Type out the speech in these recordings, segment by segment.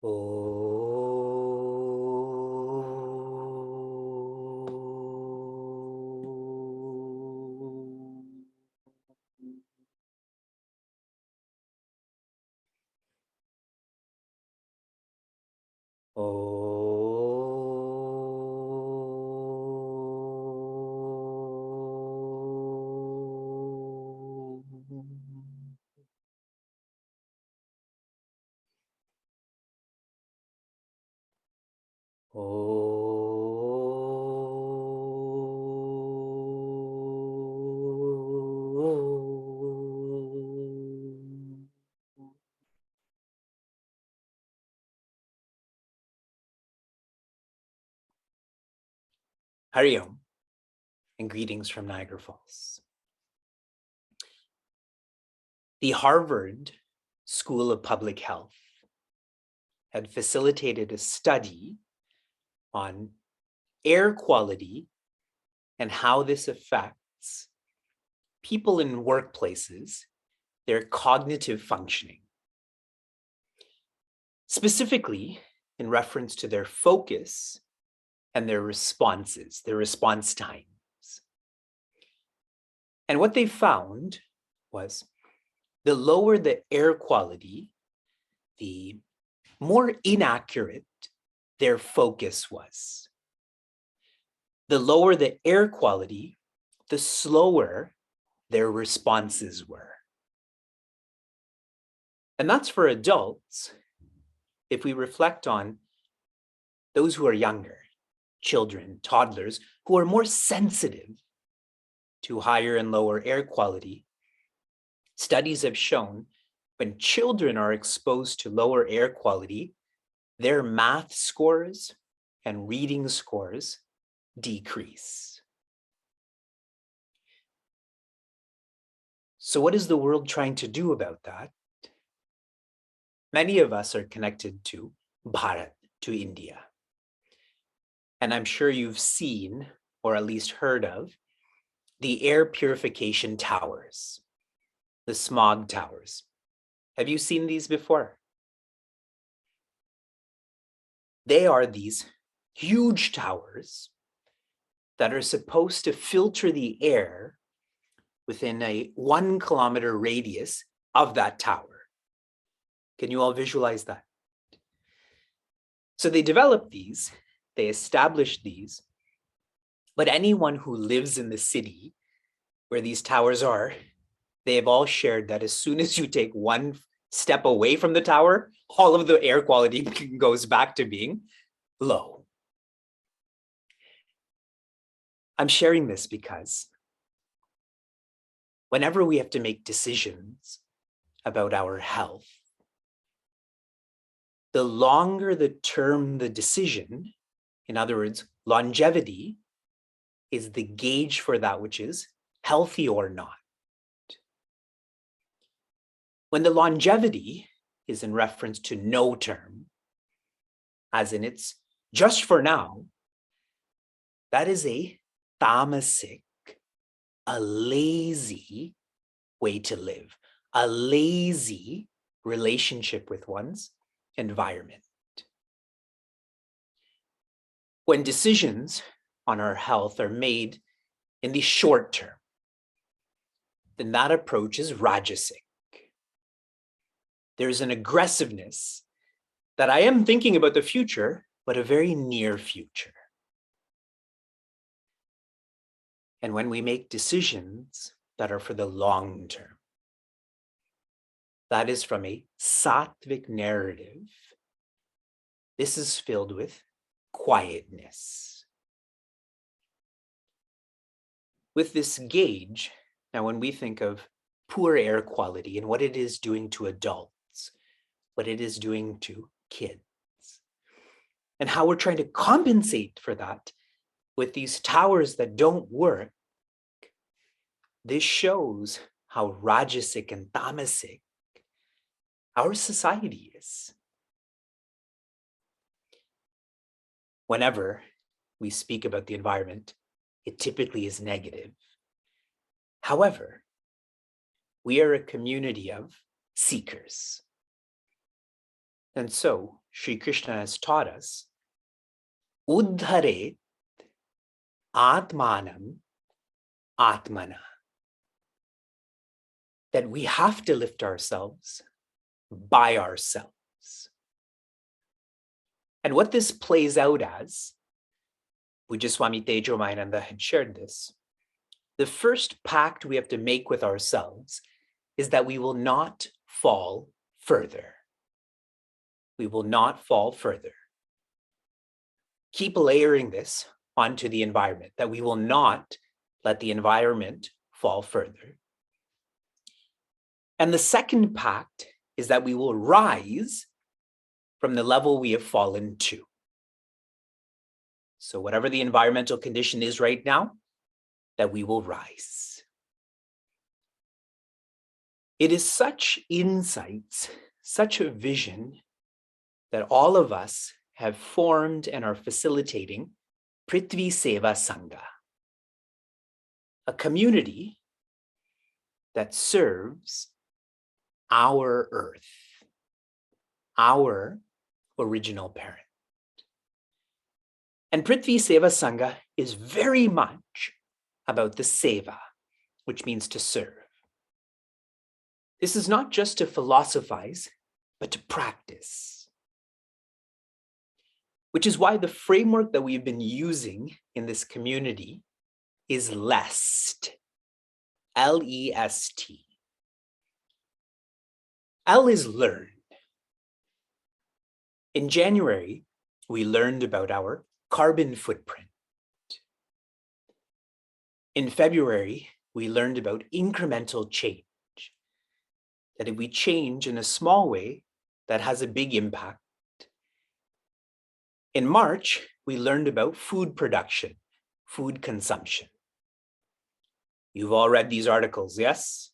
Oh. Hari Om, and greetings from Niagara Falls. The Harvard School of Public Health had facilitated a study on air quality and how this affects people in workplaces, their cognitive functioning. Specifically, in reference to their focus and their responses, their response times. And what they found was the lower the air quality, the more inaccurate their focus was. The lower the air quality, the slower their responses were. And that's for adults. If we reflect on those who are younger, children, toddlers, who are more sensitive to higher and lower air quality, studies have shown when children are exposed to lower air quality, their math scores and reading scores decrease. So what is the world trying to do about that? Many of us are connected to Bharat, to India. And I'm sure you've seen, or at least heard of, the air purification towers, the smog towers. Have you seen these before? They are these huge towers that are supposed to filter the air within a 1 kilometer radius of that tower. Can you all visualize that? So they developed these, they established these, but anyone who lives in the city where these towers are, they have all shared that as soon as you take one step away from the tower, all of the air quality goes back to being low. I'm sharing this because whenever we have to make decisions about our health, the longer the term the decision, in other words, longevity, is the gauge for that which is healthy or not. When the longevity is in reference to no term, as in it's just for now, that is a tamasic, a lazy way to live, a lazy relationship with one's environment. When decisions on our health are made in the short term, then that approach is rajasic. There's an aggressiveness that I am thinking about the future, but a very near future. And when we make decisions that are for the long term, that is from a sattvic narrative, this is filled with quietness. With this gauge, now when we think of poor air quality and what it is doing to adults, what it is doing to kids, and how we're trying to compensate for that with these towers that don't work, this shows how rajasic and tamasic our society is. Whenever we speak about the environment, it typically is negative. However, we are a community of seekers. And so, Sri Krishna has taught us, Uddhare Atmanam Atmana, that we have to lift ourselves by ourselves. And what this plays out as, Pujya Tejo Mayananda had shared this, the first pact we have to make with ourselves is that we will not fall further. We will not fall further. Keep layering this onto the environment, that we will not let the environment fall further. And the second pact is that we will rise from the level we have fallen to. So whatever the environmental condition is right now, that we will rise. It is such insights, such a vision that all of us have formed and are facilitating Prthvi Sevasanga, a community that serves our earth, our original parent. And Prthvi Sevasanga is very much about the seva, which means to serve. This is not just to philosophize, but to practice. Which is why the framework that we've been using in this community is LEST, L-E-S-T. L is learn. In January, we learned about our carbon footprint. In February, we learned about incremental change. That if we change in a small way, that has a big impact. In March, we learned about food production, food consumption. You've all read these articles, yes?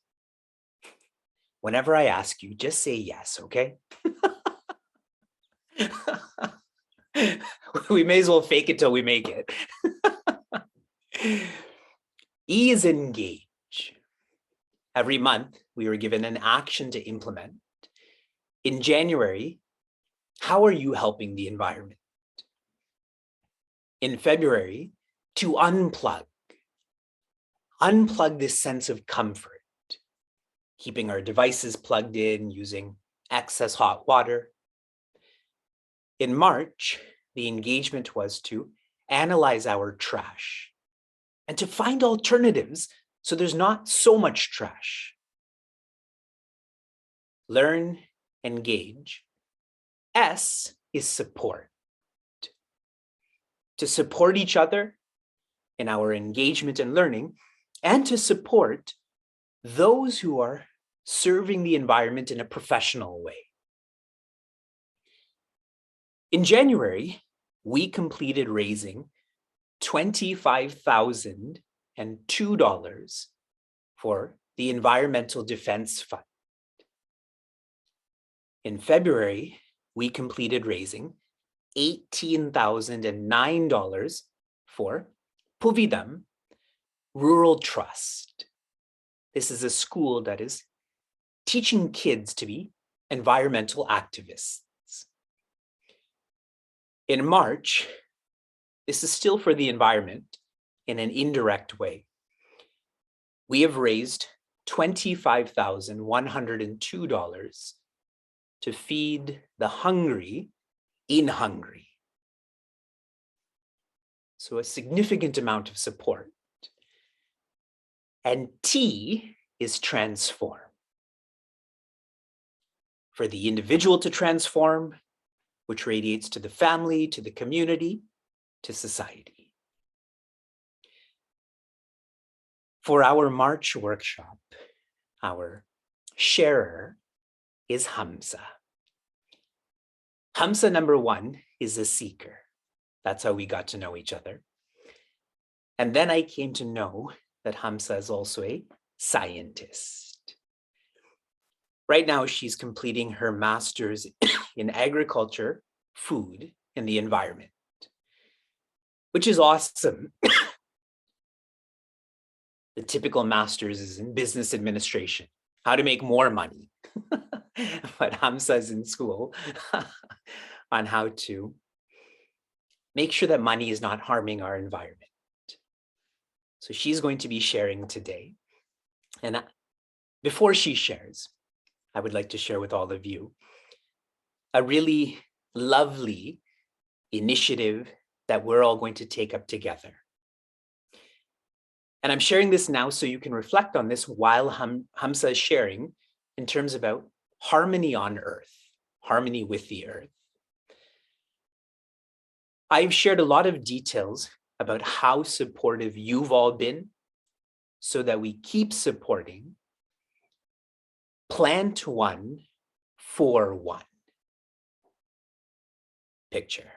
Whenever I ask you, just say yes, okay? We may as well fake it till we make it. E is engage. Every month, we were given an action to implement. In January, how are you helping the environment? In February, to unplug. Unplug this sense of comfort, keeping our devices plugged in, using excess hot water. In March, the engagement was to analyze our trash and to find alternatives so there's not so much trash. Learn, engage. S is support. To support each other in our engagement and learning, and to support those who are serving the environment in a professional way. In January, we completed raising $25,002 for the Environmental Defense Fund. In February, we completed raising $18,009 for Puvidam Rural Trust. This is a school that is teaching kids to be environmental activists. In March, this is still for the environment in an indirect way. We have raised $25,102 to feed the hungry in Hungary. So a significant amount of support. And T is transform. For the individual to transform, which radiates to the family, to the community, to society. For our March workshop, our sharer is Hamsa. Hamsa number 1 is a seeker. That's how we got to know each other. And then I came to know that Hamsa is also a scientist. Right now, she's completing her master's in agriculture, food, and the environment, which is awesome. The typical master's is in business administration, how to make more money. But Hamsa is in school on how to make sure that money is not harming our environment. So she's going to be sharing today. And before she shares, I would like to share with all of you a really lovely initiative that we're all going to take up together. And I'm sharing this now so you can reflect on this while Hamsa is sharing in terms about harmony on earth, harmony with the earth. I've shared a lot of details about how supportive you've all been so that we keep supporting Plant One for One. Picture.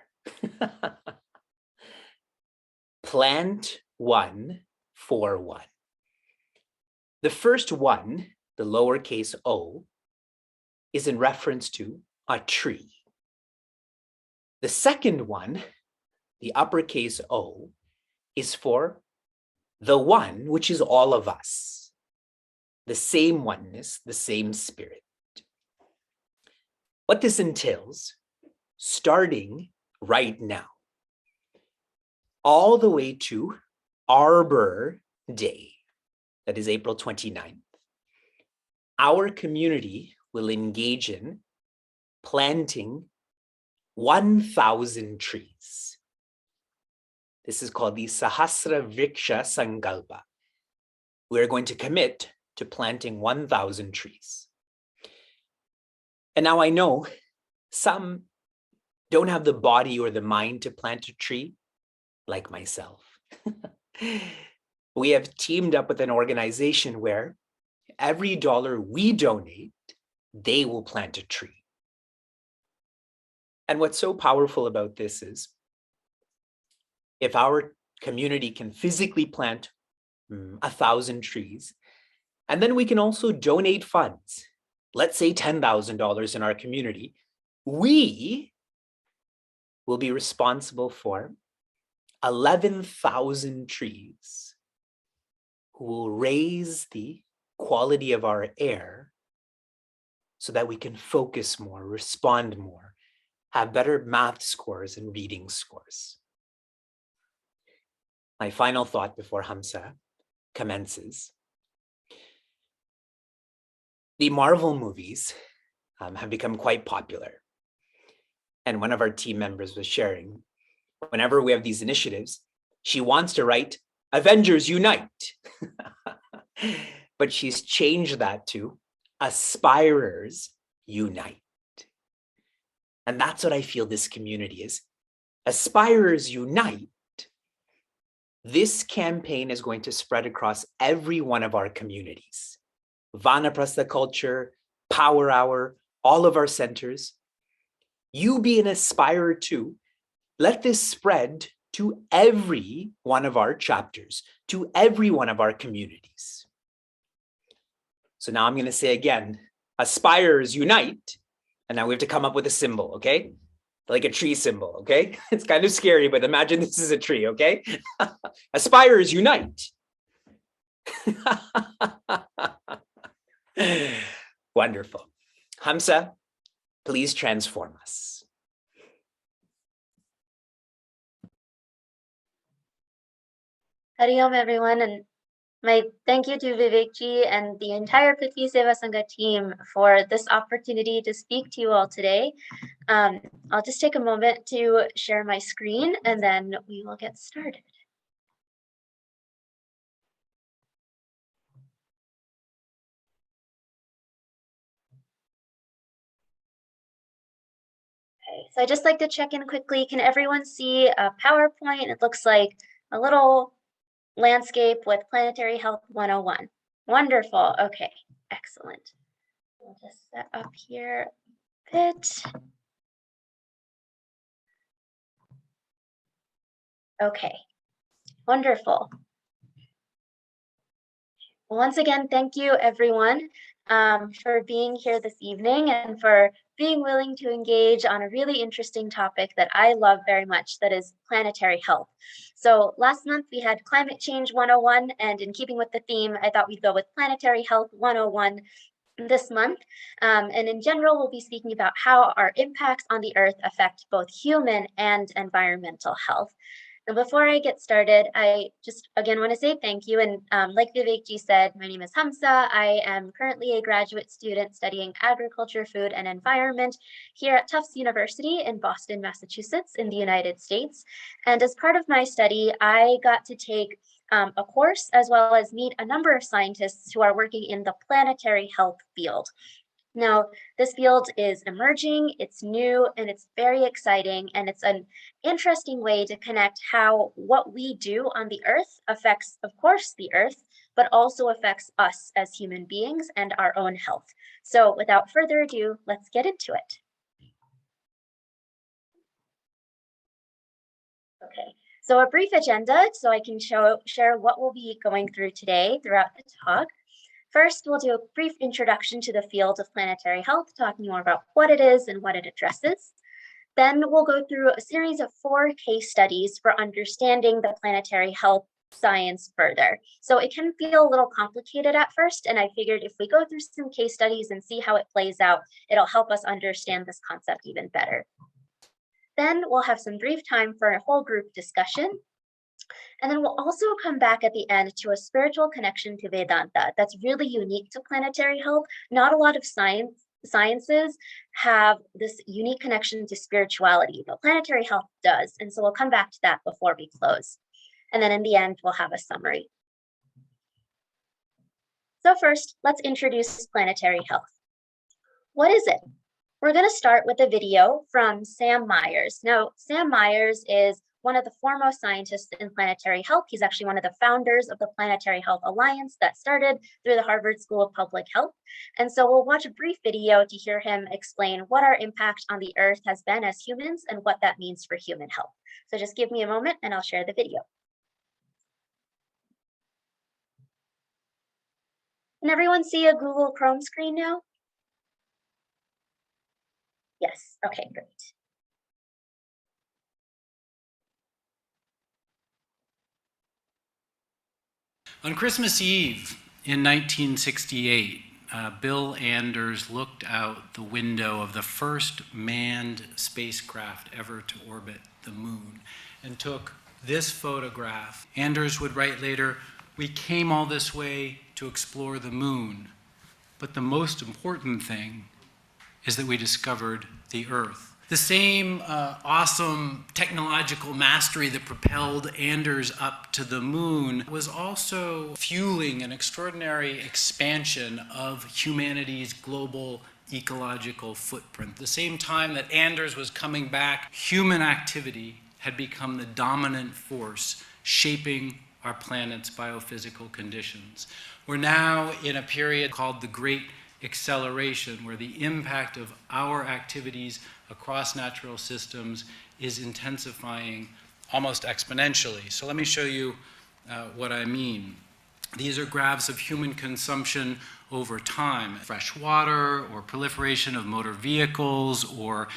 Plant One for One. The first one, the lowercase o, is in reference to a tree. The second one, the uppercase O, is for the one, which is all of us. The same oneness, the same spirit. What this entails, starting right now, all the way to Arbor Day, that is April 29th, our community will engage in planting 1,000 trees. This is called the Sahasra Vriksha Sankalpa. We're going to commit to planting 1,000 trees. And now I know some don't have the body or the mind to plant a tree, like myself. We have teamed up with an organization where every dollar we donate, they will plant a tree. And what's so powerful about this is if our community can physically plant 1,000 trees, and then we can also donate funds, let's say $10,000 in our community, we will be responsible for 11,000 trees who will raise the quality of our air so that we can focus more, respond more, have better math scores and reading scores. My final thought before Hamsa commences. The Marvel movies have become quite popular. And one of our team members was sharing, whenever we have these initiatives, she wants to write Avengers Unite. But she's changed that to Aspirers Unite. And that's what I feel this community is. Aspirers Unite. This campaign is going to spread across every one of our communities. Vanaprastha culture, Power Hour, all of our centers. You be an aspirer too. Let this spread to every one of our chapters, to every one of our communities. So now I'm going to say again, Aspirers Unite. And now we have to come up with a symbol, okay? Like a tree symbol, okay? It's kind of scary, but imagine this is a tree, okay? Aspirers Unite. Wonderful. Hamsa, please transform us. Hari Om, everyone, and my thank you to Vivekji and the entire Prthvi Sevasanga team for this opportunity to speak to you all today. I'll just take a moment to share my screen and then we will get started. Okay, so I'd just like to check in quickly. Can everyone see a PowerPoint? It looks like a little landscape with Planetary Health 101. Wonderful. Okay, excellent. We'll just set up here a bit. Okay, wonderful. Well, once again, thank you everyone for being here this evening and for being willing to engage on a really interesting topic that I love very much, that is planetary health. So last month we had Climate Change 101, and in keeping with the theme, I thought we'd go with Planetary Health 101, this month. And in general, we'll be speaking about how our impacts on the Earth affect both human and environmental health. And before I get started, I just again want to say thank you. And like Vivekji said, my name is Hamsa. I am currently a graduate student studying agriculture, food, and environment here at Tufts University in Boston, Massachusetts, in the United States. And as part of my study, I got to take a course as well as meet a number of scientists who are working in the planetary health field. Now, this field is emerging, it's new, and it's very exciting, and it's an interesting way to connect how what we do on the Earth affects, of course, the Earth, but also affects us as human beings and our own health. So without further ado, let's get into it. Okay, so a brief agenda so I can share what we'll be going through today throughout the talk. First, we'll do a brief introduction to the field of planetary health, talking more about what it is and what it addresses. Then we'll go through a series of 4 case studies for understanding the planetary health science further. So it can feel a little complicated at first, and I figured if we go through some case studies and see how it plays out, it'll help us understand this concept even better. Then we'll have some brief time for a whole group discussion. And then we'll also come back at the end to a spiritual connection to Vedanta that's really unique to planetary health. Not a lot of sciences have this unique connection to spirituality, but planetary health does. And so we'll come back to that before we close. And then in the end, we'll have a summary. So first, let's introduce planetary health. What is it? We're going to start with a video from Sam Myers. Now, Sam Myers is one of the foremost scientists in planetary health. He's actually one of the founders of the Planetary Health Alliance that started through the Harvard School of Public Health. And so we'll watch a brief video to hear him explain what our impact on the Earth has been as humans and what that means for human health. So just give me a moment and I'll share the video. Can everyone see a Google Chrome screen now? Yes, okay, great. On Christmas Eve in 1968, Bill Anders looked out the window of the first manned spacecraft ever to orbit the moon and took this photograph. Anders would write later, "We came all this way to explore the moon, but the most important thing is that we discovered the Earth." The same awesome technological mastery that propelled Anders up to the moon was also fueling an extraordinary expansion of humanity's global ecological footprint. At the same time that Anders was coming back, human activity had become the dominant force shaping our planet's biophysical conditions. We're now in a period called the Great Acceleration, where the impact of our activities across natural systems is intensifying almost exponentially. So let me show you what I mean. These are graphs of human consumption over time. Fresh water, or proliferation of motor vehicles, or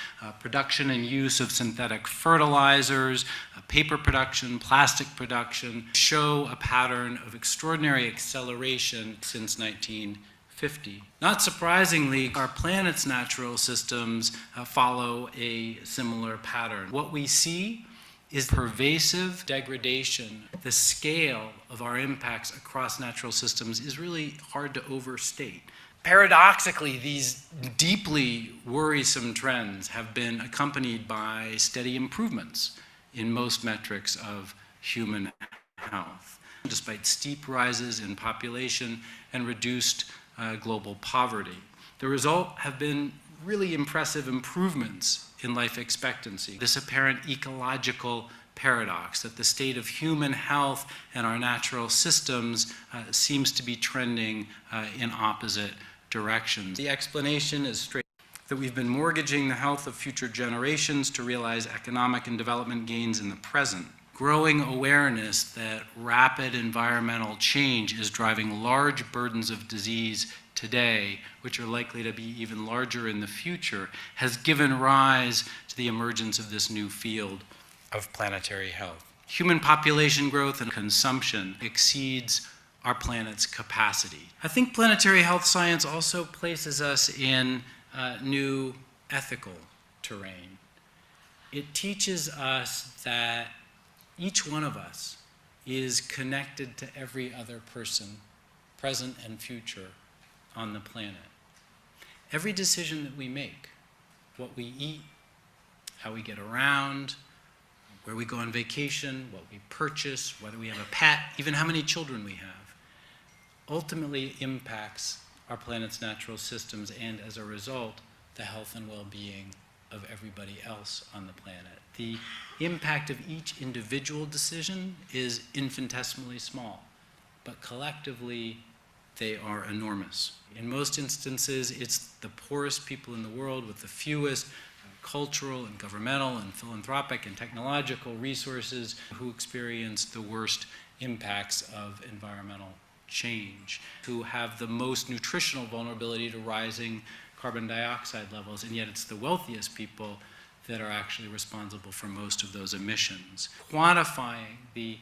production and use of synthetic fertilizers, paper production, plastic production, show a pattern of extraordinary acceleration since 1950. Not surprisingly, our planet's natural systems follow a similar pattern. What we see is pervasive degradation. The scale of our impacts across natural systems is really hard to overstate. Paradoxically, these deeply worrisome trends have been accompanied by steady improvements in most metrics of human health, despite steep rises in population and reduced global poverty. The result have been really impressive improvements in life expectancy. This apparent ecological paradox that the state of human health and our natural systems seems to be trending in opposite directions. The explanation is straight that we've been mortgaging the health of future generations to realize economic and development gains in the present. Growing awareness that rapid environmental change is driving large burdens of disease today, which are likely to be even larger in the future, has given rise to the emergence of this new field of planetary health. Human population growth and consumption exceeds our planet's capacity. I think planetary health science also places us in new ethical terrain. It teaches us that each one of us is connected to every other person, present and future, on the planet. Every decision that we make, what we eat, how we get around, where we go on vacation, what we purchase, whether we have a pet, even how many children we have, ultimately impacts our planet's natural systems and, as a result, the health and well-being of everybody else on the planet. The impact of each individual decision is infinitesimally small, but collectively they are enormous. In most instances, it's the poorest people in the world with the fewest cultural and governmental and philanthropic and technological resources who experience the worst impacts of environmental change, who have the most nutritional vulnerability to rising carbon dioxide levels, and yet it's the wealthiest people that are actually responsible for most of those emissions. Quantifying the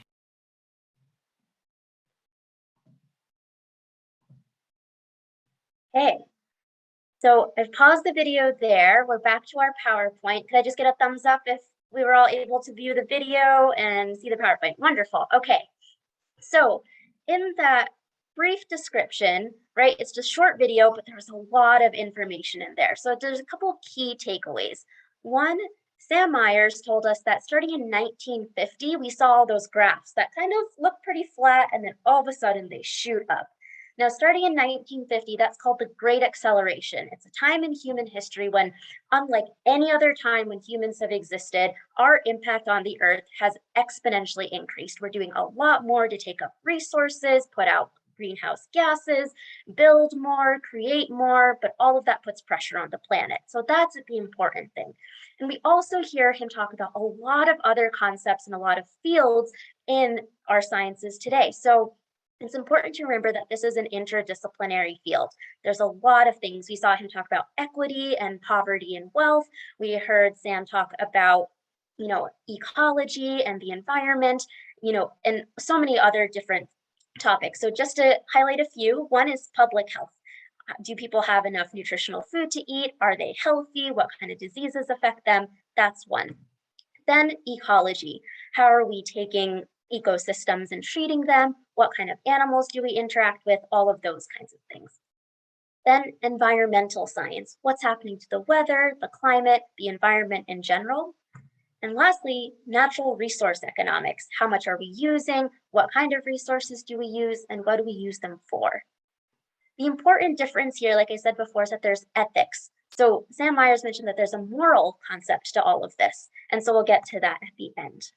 Okay, so I've paused the video there. We're back to our PowerPoint. Could I just get a thumbs up if we were all able to view the video and see the PowerPoint? Wonderful. Okay, so in that brief description, right, it's just short video, but there's a lot of information in there. So there's a couple key takeaways. One, Sam Myers told us that starting in 1950, we saw all those graphs that kind of look pretty flat, and then all of a sudden they shoot up. Now, starting in 1950, that's called the Great Acceleration. It's a time in human history when, unlike any other time when humans have existed, our impact on the Earth has exponentially increased. We're doing a lot more to take up resources, put out greenhouse gases, build more, create more, but all of that puts pressure on the planet. So that's the important thing. And we also hear him talk about a lot of other concepts and a lot of fields in our sciences today. So it's important to remember that this is an interdisciplinary field. There's a lot of things. We saw him talk about equity and poverty and wealth. We heard Sam talk about, ecology and the environment, and so many other different topics. So just to highlight a few, one is public health. Do people have enough nutritional food to eat? Are they healthy? What kind of diseases affect them? That's one. Then ecology. How are we taking ecosystems and treating them? What kind of animals do we interact with? All of those kinds of things. Then environmental science. What's happening to the weather, the climate, the environment in general? And lastly, natural resource economics. How much are we using? What kind of resources do we use? And what do we use them for? The important difference here, like I said before, is that there's ethics. So Sam Myers mentioned that there's a moral concept to all of this. And so we'll get to that at the end.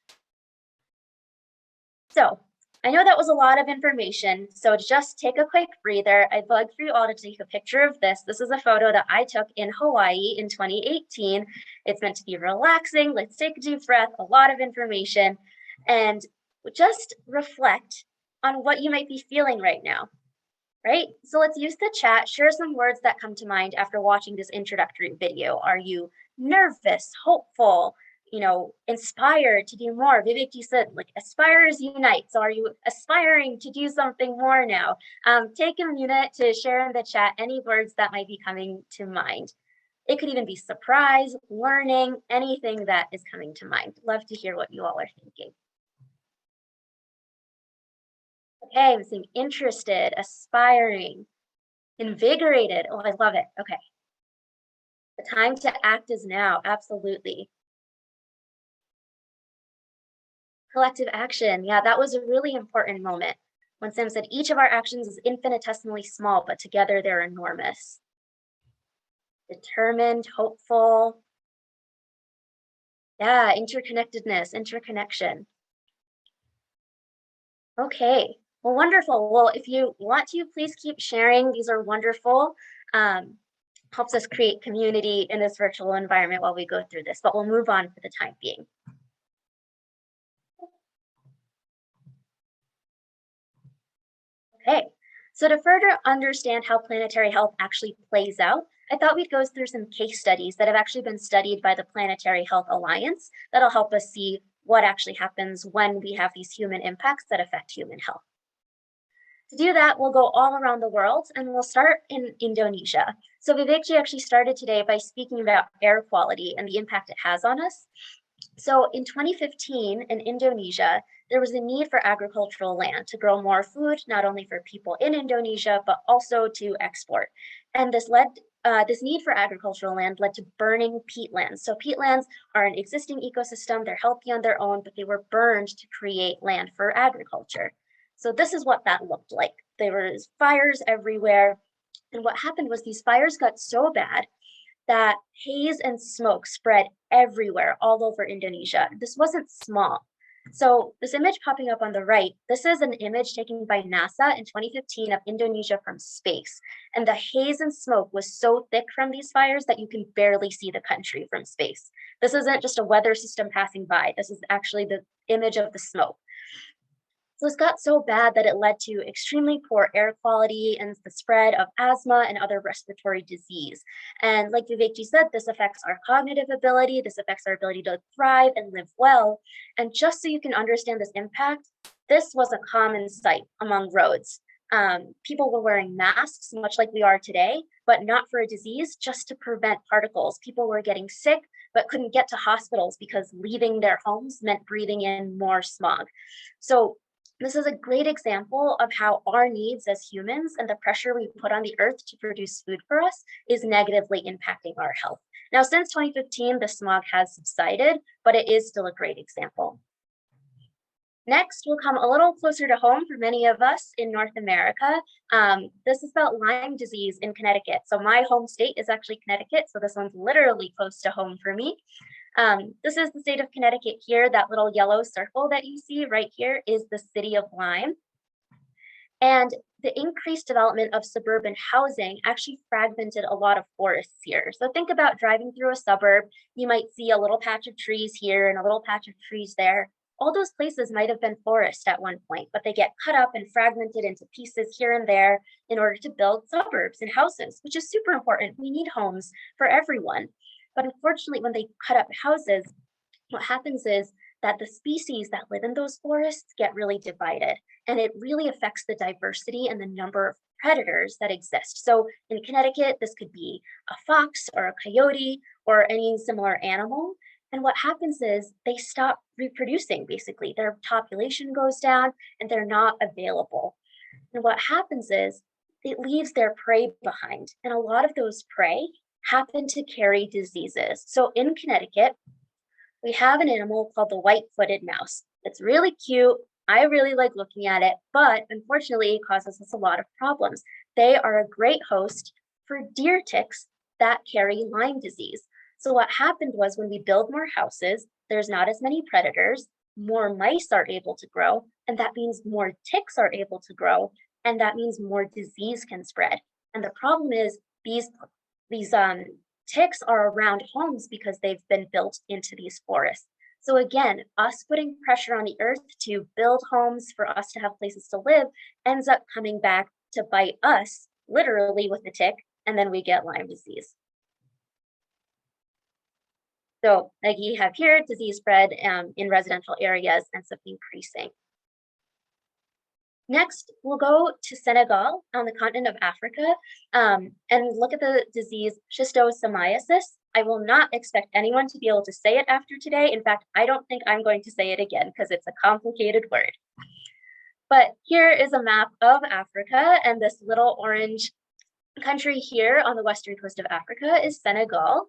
So I know that was a lot of information, so just take a quick breather. I bugged for you all to take a picture of this. This is a photo that I took in Hawaii in 2018. It's meant to be relaxing. Let's take a deep breath, a lot of information, and just reflect on what you might be feeling right now, right? So let's use the chat, share some words that come to mind after watching this introductory video. Are you nervous, hopeful, inspired to do more? Vivek said, aspirers unite. So are you aspiring to do something more now? Take a minute to share in the chat any words that might be coming to mind. It could even be surprise, learning, anything that is coming to mind. Love to hear what you all are thinking. Okay, I'm seeing interested, aspiring, invigorated. Oh, I love it. Okay. The time to act is now. Absolutely. Collective action. Yeah, that was a really important moment when Sam said each of our actions is infinitesimally small, but together they're enormous. Determined, hopeful. Yeah, interconnectedness, interconnection. Okay, well, wonderful. Well, if you want to, please keep sharing. These are wonderful. Helps us create community in this virtual environment while we go through this, but we'll move on for the time being. Okay, so to further understand how planetary health actually plays out, I thought we'd go through some case studies that have actually been studied by the Planetary Health Alliance that'll help us see what actually happens when we have these human impacts that affect human health. To do that, we'll go all around the world and we'll start in Indonesia. So Vivekji actually started today by speaking about air quality and the impact it has on us. So in 2015 in Indonesia, there was a need for agricultural land to grow more food, not only for people in Indonesia, but also to export. And this need for agricultural land led to burning peatlands. So peatlands are an existing ecosystem, they're healthy on their own, but they were burned to create land for agriculture. So this is what that looked like. There was fires everywhere. And what happened was these fires got so bad that haze and smoke spread everywhere, all over Indonesia. This wasn't small. So this image popping up on the right, this is an image taken by NASA in 2015 of Indonesia from space. And the haze and smoke was so thick from these fires that you can barely see the country from space. This isn't just a weather system passing by. This is actually the image of the smoke. So this got so bad that it led to extremely poor air quality and the spread of asthma and other respiratory disease. And like Vivekji said, this affects our cognitive ability, this affects our ability to thrive and live well. And just so you can understand this impact, this was a common sight among roads. People were wearing masks, much like we are today, but not for a disease, just to prevent particles. People were getting sick, but couldn't get to hospitals because leaving their homes meant breathing in more smog. So this is a great example of how our needs as humans and the pressure we put on the earth to produce food for us is negatively impacting our health. Now, since 2015, the smog has subsided, but it is still a great example. Next, we'll come a little closer to home for many of us in North America. This is about Lyme disease in Connecticut. So my home state is actually Connecticut, so this one's literally close to home for me. This is the state of Connecticut here. That little yellow circle that you see right here is the city of Lyme. And the increased development of suburban housing actually fragmented a lot of forests here. So think about driving through a suburb. You might see a little patch of trees here and a little patch of trees there. All those places might have been forest at one point, but they get cut up and fragmented into pieces here and there in order to build suburbs and houses, which is super important. We need homes for everyone. But unfortunately, when they cut up houses, what happens is that the species that live in those forests get really divided, and it really affects the diversity and the number of predators that exist. So in Connecticut, this could be a fox or a coyote or any similar animal. And what happens is they stop reproducing, basically. Their population goes down and they're not available. And what happens is it leaves their prey behind. And a lot of those prey happen to carry diseases. So in Connecticut, we have an animal called the white-footed mouse. It's really cute. I really like looking at it, but unfortunately, it causes us a lot of problems. They are a great host for deer ticks that carry Lyme disease. So what happened was when we build more houses, there's not as many predators, more mice are able to grow, and that means more ticks are able to grow, and that means more disease can spread. And the problem is these ticks are around homes because they've been built into these forests. So again, us putting pressure on the earth to build homes for us to have places to live ends up coming back to bite us, literally with the tick, and then we get Lyme disease. So like you have here, disease spread in residential areas ends up increasing. Next, we'll go to Senegal on the continent of Africa and look at the disease schistosomiasis. I will not expect anyone to be able to say it after today. In fact, I don't think I'm going to say it again because it's a complicated word. But here is a map of Africa, and this little orange country here on the western coast of Africa is Senegal.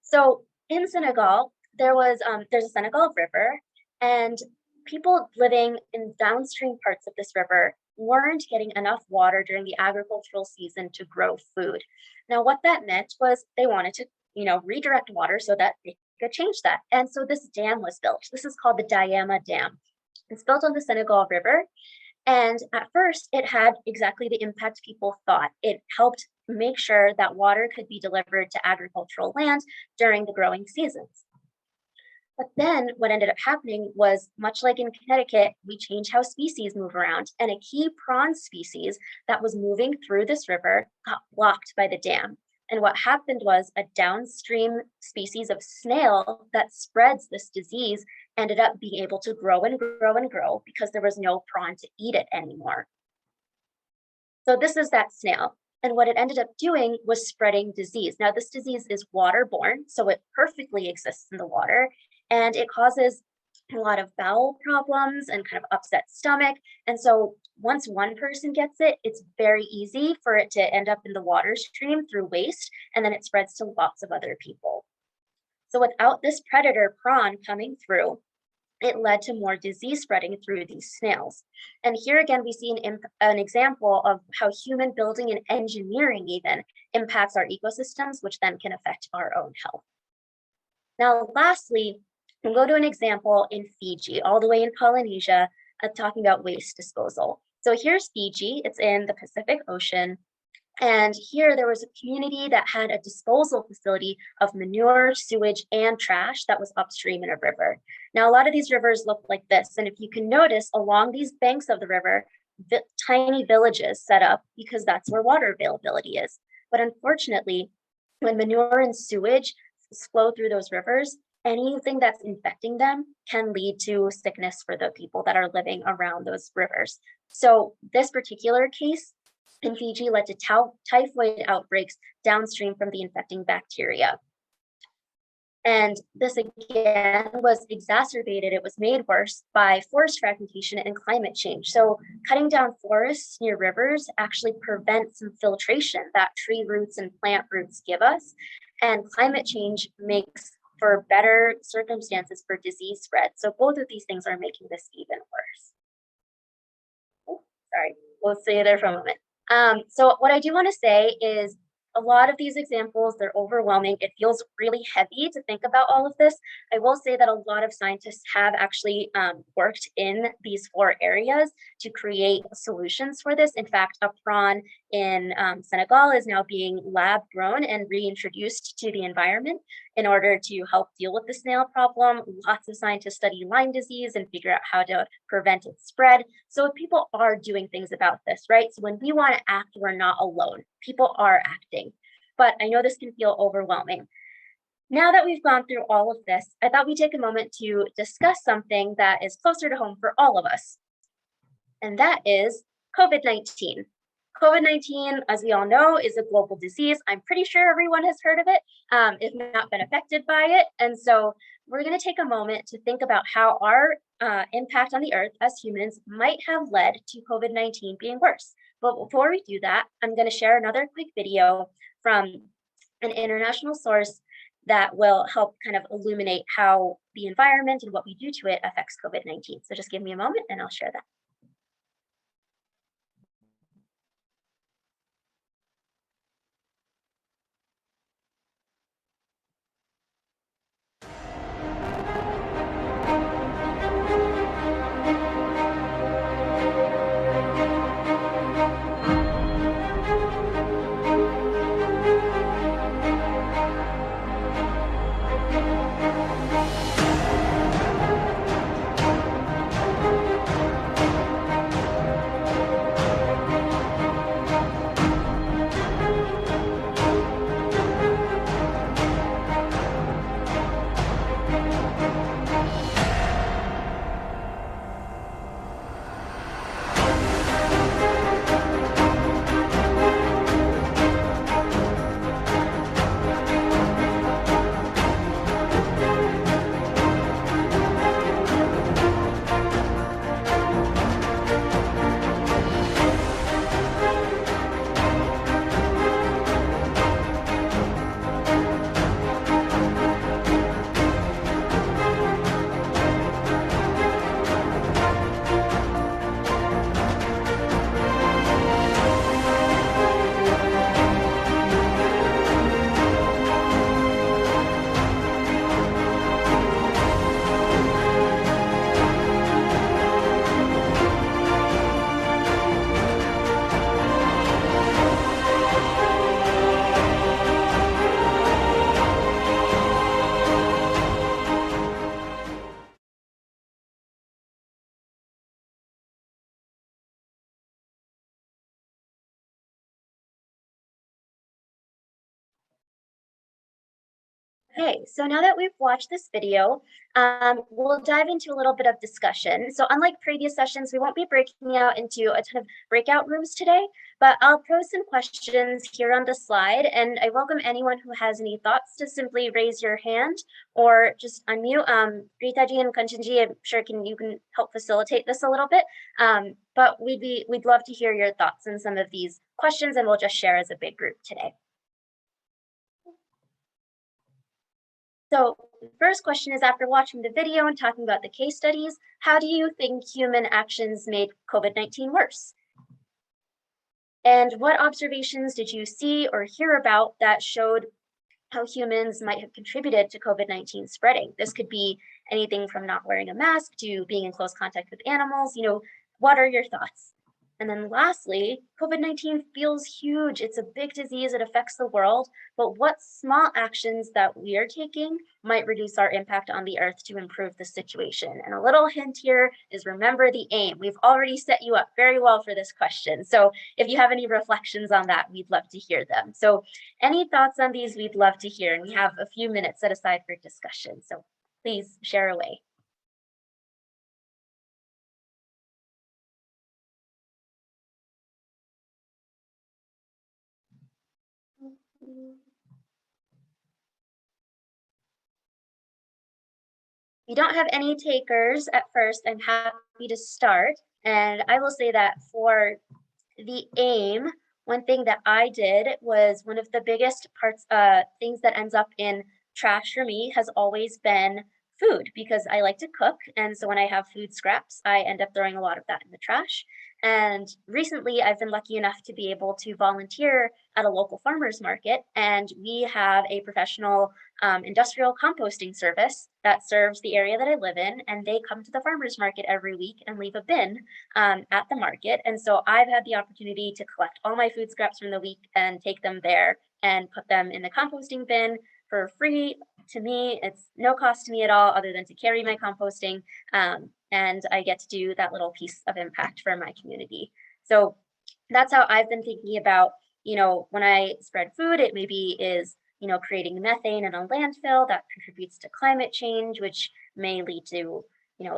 So in Senegal, there's a Senegal River, and people living in downstream parts of this river weren't getting enough water during the agricultural season to grow food. Now, what that meant was they wanted to, redirect water so that they could change that. And so this dam was built. This is called the Diama Dam. It's built on the Senegal River. And at first, it had exactly the impact people thought. It helped make sure that water could be delivered to agricultural land during the growing seasons. But then what ended up happening was, much like in Connecticut, we changed how species move around, and a key prawn species that was moving through this river got blocked by the dam. And what happened was a downstream species of snail that spreads this disease ended up being able to grow and grow and grow because there was no prawn to eat it anymore. So this is that snail. And what it ended up doing was spreading disease. Now, this disease is waterborne, so it perfectly exists in the water, and it causes a lot of bowel problems and kind of upset stomach. And so once one person gets it, it's very easy for it to end up in the water stream through waste, and then it spreads to lots of other people. So without this predator prawn coming through, it led to more disease spreading through these snails. And here again, we see an example of how human building and engineering even impacts our ecosystems, which then can affect our own health. Now, lastly, we'll go to an example in Fiji, all the way in Polynesia, talking about waste disposal. So here's Fiji, it's in the Pacific Ocean. And here there was a community that had a disposal facility of manure, sewage, and trash that was upstream in a river. Now, a lot of these rivers look like this. And if you can notice, along these banks of the river, tiny villages set up because that's where water availability is. But unfortunately, when manure and sewage flow through those rivers, anything that's infecting them can lead to sickness for the people that are living around those rivers. So this particular case in Fiji led to typhoid outbreaks downstream from the infecting bacteria. And this again was exacerbated, it was made worse by forest fragmentation and climate change. So cutting down forests near rivers actually prevents some filtration that tree roots and plant roots give us. And climate change makes for better circumstances for disease spread. So both of these things are making this even worse. Oh, sorry, we'll stay there for a moment. So what I do want to say is a lot of these examples, they're overwhelming. It feels really heavy to think about all of this. I will say that a lot of scientists have actually worked in these 4 areas to create solutions for this. In fact, a prawn in Senegal is now being lab grown and reintroduced to the environment in order to help deal with the snail problem. Lots of scientists study Lyme disease and figure out how to prevent its spread. So people are doing things about this, right? So when we want to act, we're not alone. People are acting. But I know this can feel overwhelming. Now that we've gone through all of this, I thought we'd take a moment to discuss something that is closer to home for all of us. And that is COVID-19. COVID-19, as we all know, is a global disease. I'm pretty sure everyone has heard of it, if not been affected by it. And so we're going to take a moment to think about how our impact on the earth as humans might have led to COVID-19 being worse. But before we do that, I'm going to share another quick video from an international source that will help kind of illuminate how the environment and what we do to it affects COVID-19. So just give me a moment and I'll share that. Okay, so now that we've watched this video, we'll dive into a little bit of discussion. So unlike previous sessions, we won't be breaking out into a ton of breakout rooms today, but I'll pose some questions here on the slide, and I welcome anyone who has any thoughts to simply raise your hand or just unmute. Ritaji and Kanchanji, I'm sure you can help facilitate this a little bit, but we'd love to hear your thoughts on some of these questions, and we'll just share as a big group today. So the first question is, after watching the video and talking about the case studies, how do you think human actions made COVID-19 worse? And what observations did you see or hear about that showed how humans might have contributed to COVID-19 spreading? This could be anything from not wearing a mask to being in close contact with animals. What are your thoughts? And then lastly, COVID-19 feels huge. It's a big disease. It affects the world. But what small actions that we are taking might reduce our impact on the earth to improve the situation? And a little hint here is, remember the aim. We've already set you up very well for this question. So if you have any reflections on that, we'd love to hear them. So any thoughts on these, we'd love to hear. And we have a few minutes set aside for discussion. So please share away. We don't have any takers at first. I'm happy to start. And I will say that for the aim, one thing that I did was, one of the biggest things that ends up in trash for me has always been food, because I like to cook. And so when I have food scraps, I end up throwing a lot of that in the trash. And recently, I've been lucky enough to be able to volunteer at a local farmer's market. And we have a professional industrial composting service that serves the area that I live in. And they come to the farmer's market every week and leave a bin at the market. And so I've had the opportunity to collect all my food scraps from the week and take them there and put them in the composting bin for free. To me, it's no cost to me at all, other than to carry my composting. And I get to do that little piece of impact for my community. So that's how I've been thinking about, when I spread food, it maybe is, creating methane in a landfill that contributes to climate change, which may lead to,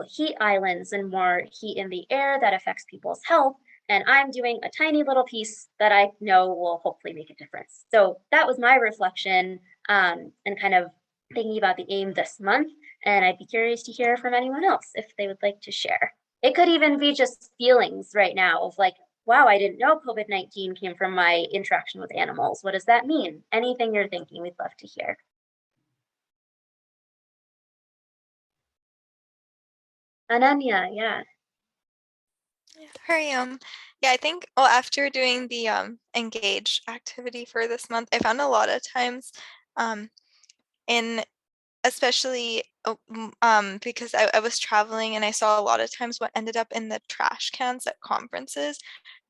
heat islands and more heat in the air that affects people's health. And I'm doing a tiny little piece that I know will hopefully make a difference. So that was my reflection, and kind of thinking about the aim this month. And I'd be curious to hear from anyone else if they would like to share. It could even be just feelings right now of like, wow, I didn't know COVID-19 came from my interaction with animals. What does that mean? Anything you're thinking, we'd love to hear. Ananya, yeah. Hi, yeah, I think, well, after doing the engage activity for this month, I found a lot of times, in especially because I was traveling, and I saw a lot of times what ended up in the trash cans at conferences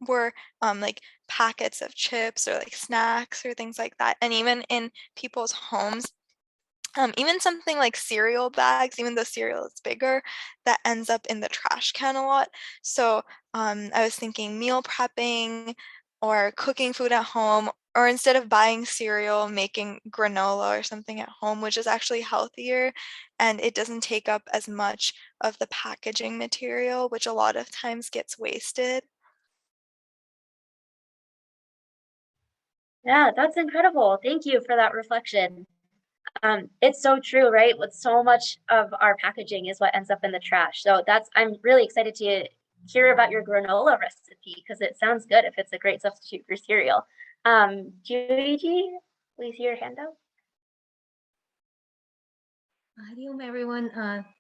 were like packets of chips or like snacks or things like that. And even in people's homes, even something like cereal bags, even though cereal is bigger, that ends up in the trash can a lot. So I was thinking meal prepping or cooking food at home, or instead of buying cereal, making granola or something at home, which is actually healthier and it doesn't take up as much of the packaging material, which a lot of times gets wasted. Yeah, that's incredible. Thank you for that reflection. It's so true, right? With so much of our packaging is what ends up in the trash. So I'm really excited to hear about your granola recipe, because it sounds good if it's a great substitute for cereal. Judy, please see your hand up. Hariom, everyone.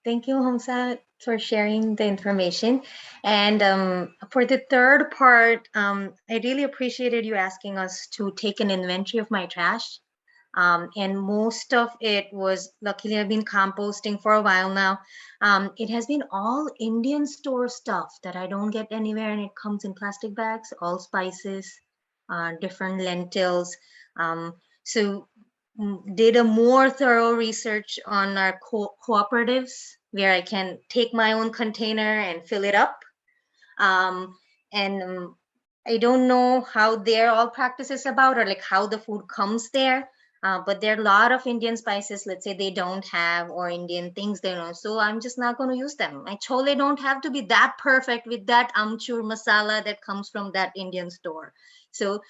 Thank you, Homsa, for sharing the information. And for the third part, I really appreciated you asking us to take an inventory of my trash. And most of it was, luckily, I've been composting for a while now. It has been all Indian store stuff that I don't get anywhere, and it comes in plastic bags, all spices, different lentils. So did a more thorough research on our cooperatives, where I can take my own container and fill it up. And I don't know how their all practices about, or like how the food comes there. But there are a lot of Indian spices, let's say they don't have, or Indian things they don't. So I'm just not going to use them. My chole don't have to be that perfect with that amchur masala that comes from that Indian store. So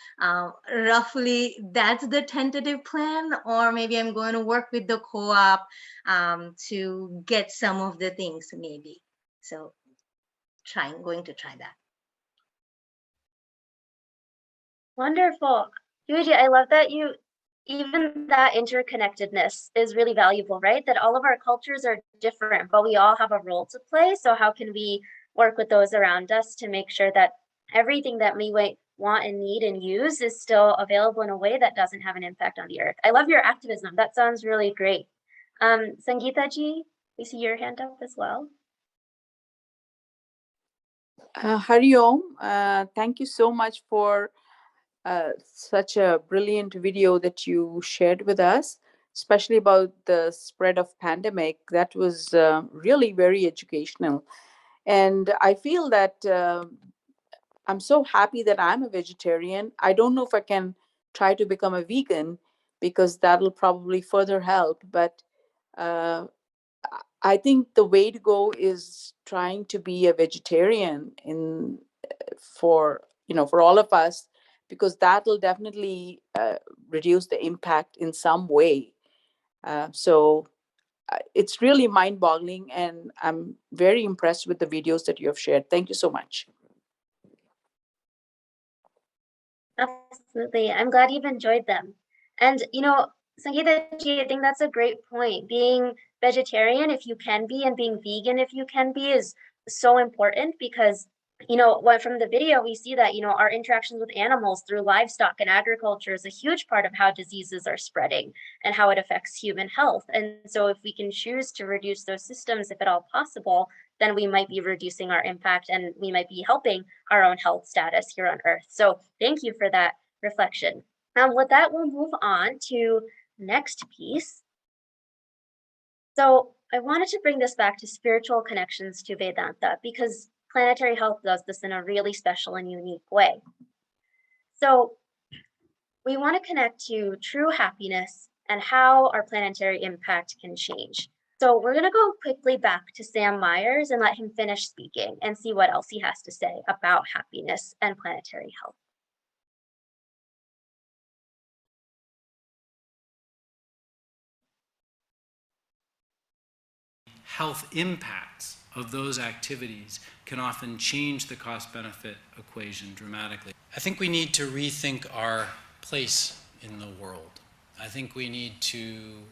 roughly that's the tentative plan, or maybe I'm going to work with the co-op to get some of the things maybe. So going to try that. Wonderful. Yuji, I love that even that interconnectedness is really valuable, right? That all of our cultures are different, but we all have a role to play. So how can we work with those around us to make sure that everything that we want and need and use is still available in a way that doesn't have an impact on the earth? I love your activism. That sounds really great. Sangeeta ji, we see your hand up as well. Hari Om, thank you so much for such a brilliant video that you shared with us, especially about the spread of pandemic. That was really very educational. And I feel that I'm so happy that I'm a vegetarian. I don't know if I can try to become a vegan because that'll probably further help. But I think the way to go is trying to be a vegetarian for all of us, because that'll definitely reduce the impact in some way. So it's really mind-boggling, and I'm very impressed with the videos that you have shared. Thank you so much. Absolutely. I'm glad you've enjoyed them. And, Sangeeta ji, I think that's a great point. Being vegetarian, if you can be, and being vegan, if you can be, is so important because, from the video, we see that, our interactions with animals through livestock and agriculture is a huge part of how diseases are spreading and how it affects human health. And so if we can choose to reduce those systems, if at all possible, then we might be reducing our impact and we might be helping our own health status here on Earth. So thank you for that reflection. With that, we'll move on to next piece. So I wanted to bring this back to spiritual connections to Vedanta because Planetary Health does this in a really special and unique way. So we want to connect to true happiness and how our planetary impact can change. So we're going to go quickly back to Sam Myers and let him finish speaking and see what else he has to say about happiness and planetary health. Health impacts of those activities can often change the cost-benefit equation dramatically. I think we need to rethink our place in the world. I think we need to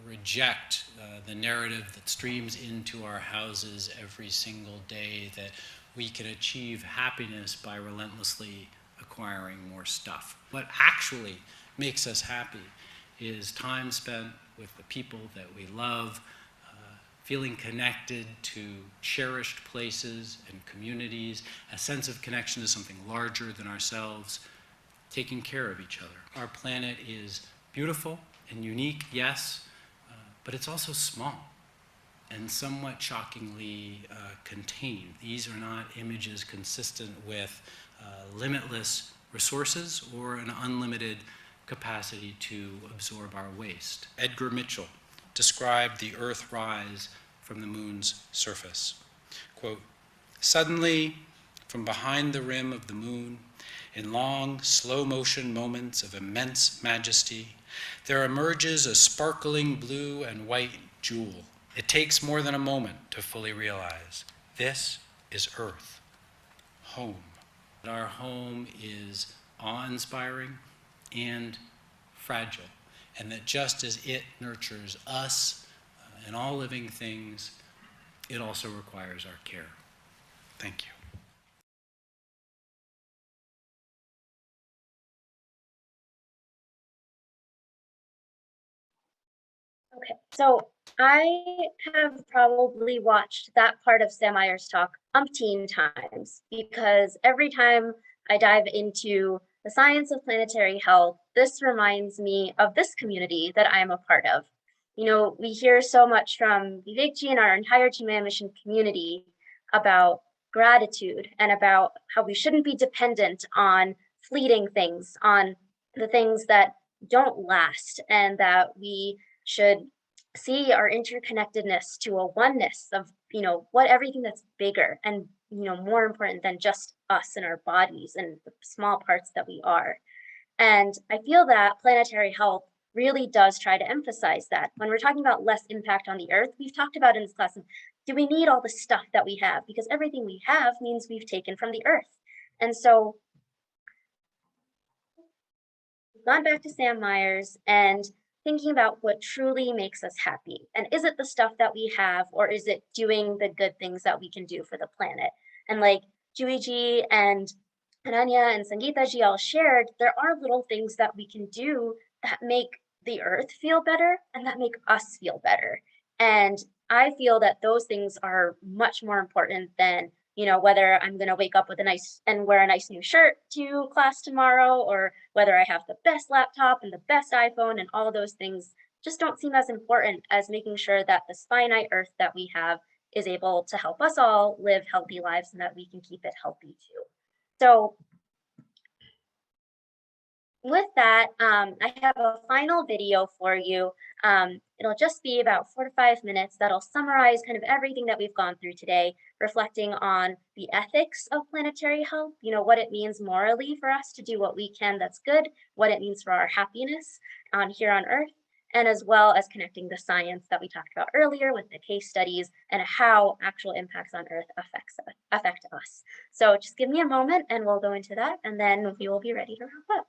reject the narrative that streams into our houses every single day that we can achieve happiness by relentlessly acquiring more stuff. What actually makes us happy is time spent with the people that we love, feeling connected to cherished places and communities, a sense of connection to something larger than ourselves, taking care of each other. Our planet is beautiful and unique, yes, but it's also small and somewhat shockingly contained. These are not images consistent with limitless resources or an unlimited capacity to absorb our waste. Edgar Mitchell described the Earth rise from the moon's surface. Quote, "Suddenly, from behind the rim of the moon, in long, slow-motion moments of immense majesty, there emerges a sparkling blue and white jewel. It takes more than a moment to fully realize. This is Earth, home." Our home is awe-inspiring and fragile, and that just as it nurtures us and all living things, it also requires our care. Thank you. Okay, so I have probably watched that part of Sam Meyer's talk umpteen times because every time I dive into the science of planetary health, this reminds me of this community that I am a part of. We hear so much from Vivekji and our entire Chinmaya mission community about gratitude and about how we shouldn't be dependent on fleeting things, on the things that don't last, and that we should see our interconnectedness to a oneness of, what everything that's bigger and, more important than just us and our bodies and the small parts that we are. And I feel that planetary health really does try to emphasize that. When we're talking about less impact on the earth, we've talked about in this class, do we need all the stuff that we have? Because everything we have means we've taken from the earth. And so we've gone back to Sam Myers and thinking about what truly makes us happy. And is it the stuff that we have, or is it doing the good things that we can do for the planet? And like Juiji and Ananya and Sangeeta ji all shared, there are little things that we can do that make the earth feel better and that make us feel better. And I feel that those things are much more important than, whether I'm going to wake up with and wear a nice new shirt to class tomorrow, or whether I have the best laptop and the best iPhone, and all of those things just don't seem as important as making sure that this finite earth that we have is able to help us all live healthy lives and that we can keep it healthy too. So with that, I have a final video for you. It'll just be about 4 to 5 minutes that'll summarize kind of everything that we've gone through today, reflecting on the ethics of planetary health, what it means morally for us to do what we can that's good, what it means for our happiness here on Earth, and as well as connecting the science that we talked about earlier with the case studies and how actual impacts on Earth affect us. So just give me a moment and we'll go into that, and then we will be ready to wrap up.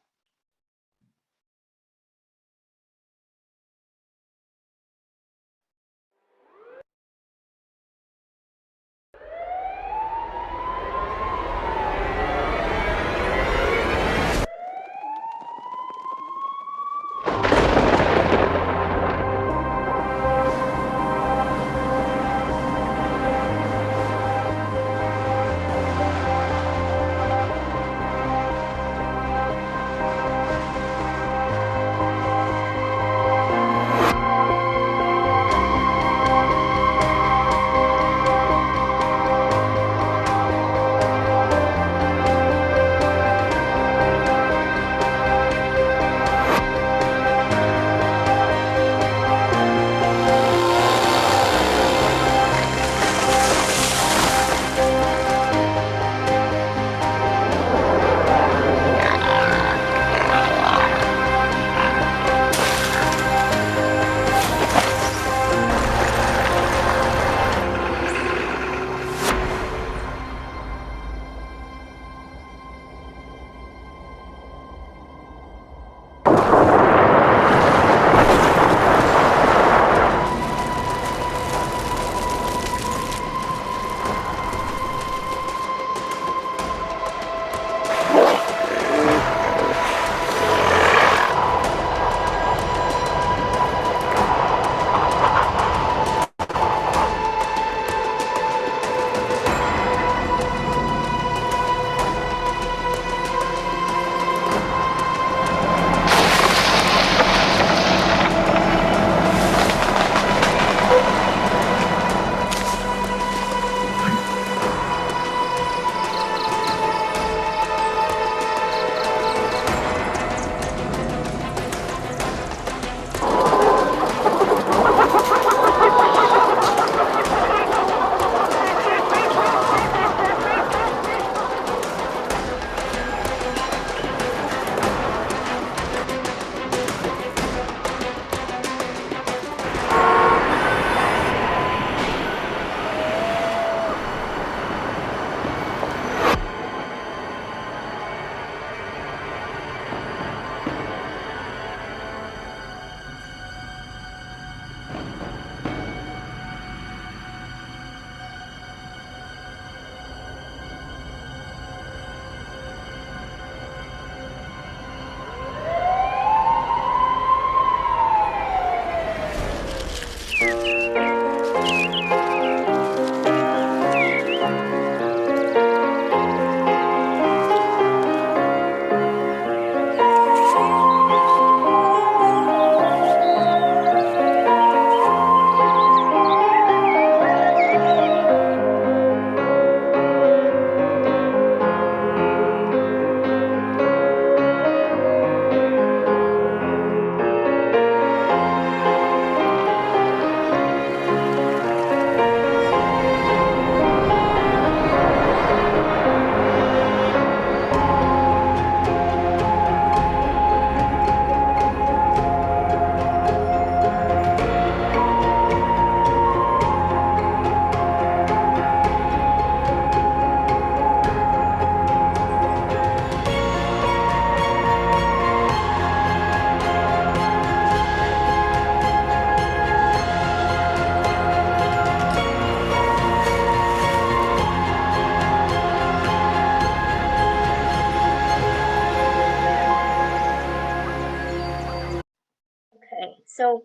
Okay, so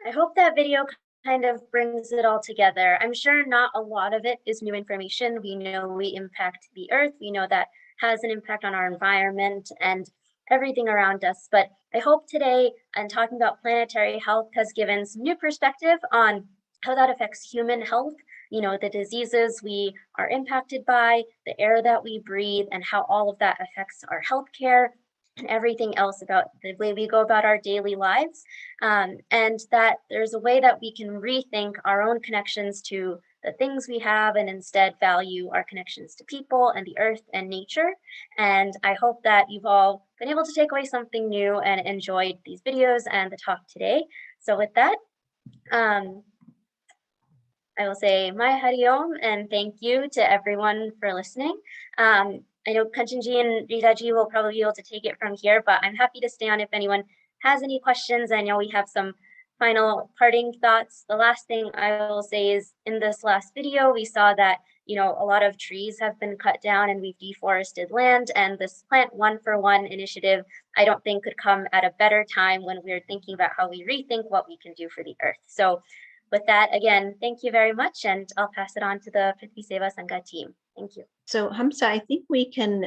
I hope that video kind of brings it all together. I'm sure not a lot of it is new information. We know we impact the earth. We know that has an impact on our environment and everything around us. But I hope today, and talking about planetary health, has given some new perspective on how that affects human health, you know, the diseases we are impacted by, the air that we breathe, and how all of that affects our healthcare and everything else about the way we go about our daily lives. And that there's a way that we can rethink our own connections to the things we have and instead value our connections to people and the earth and nature. And I hope that you've all been able to take away something new and enjoyed these videos and the talk today. So with that, I will say my Hari Om and thank you to everyone for listening. I know Kanchanji and Ritaji will probably be able to take it from here, but I'm happy to stay on if anyone has any questions. I know we have some final parting thoughts. The last thing I will say is in this last video, we saw that, you know, a lot of trees have been cut down and we've deforested land, and this Plant 1 for 1 initiative, I don't think could come at a better time when we're thinking about how we rethink what we can do for the earth. So with that, again, thank you very much, and I'll pass it on to the Prithvi Sevasanga team. Thank you. So Hamsa, I think we can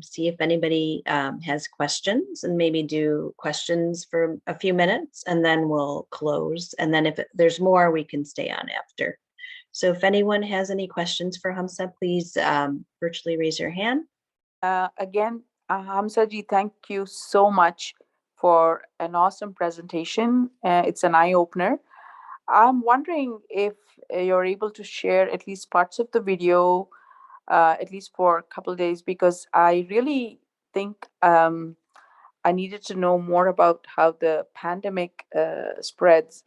see if anybody has questions and maybe do questions for a few minutes and then we'll close. And then if there's more, we can stay on after. So if anyone has any questions for Hamsa, please virtually raise your hand. Again, Hamsa ji, thank you so much for an awesome presentation. It's an eye-opener. I'm wondering if you're able to share at least parts of the video, at least for a couple of days, because I really think I needed to know more about how the pandemic spreads.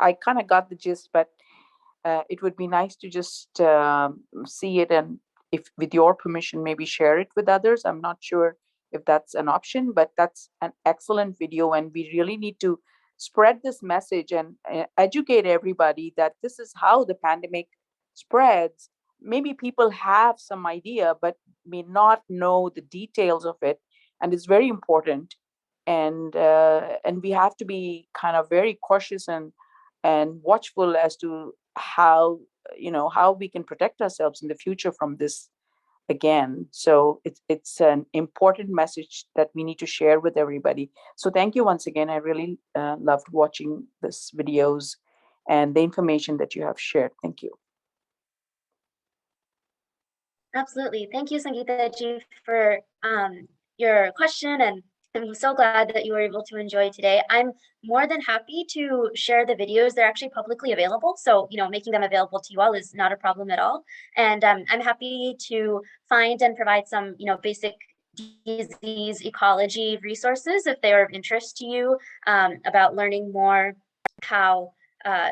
I kind of got the gist, but it would be nice to just see it, and if with your permission, maybe share it with others. I'm not sure if that's an option, but that's an excellent video, and we really need to spread this message and educate everybody that this is how the pandemic spreads. Maybe people have some idea, but may not know the details of it, and it's very important. And we have to be kind of very cautious and watchful as to how, you know, how we can protect ourselves in the future from this again. So it's an important message that we need to share with everybody. So thank you once again. I really loved watching this videos and the information that you have shared. Thank you. Absolutely. Thank you, Sangeeta ji, for your question, and I'm so glad that you were able to enjoy today. I'm more than happy to share the videos. They're actually publicly available, so you know, making them available to you all is not a problem at all. And I'm happy to find and provide some, you know, basic disease ecology resources if they are of interest to you, about learning more how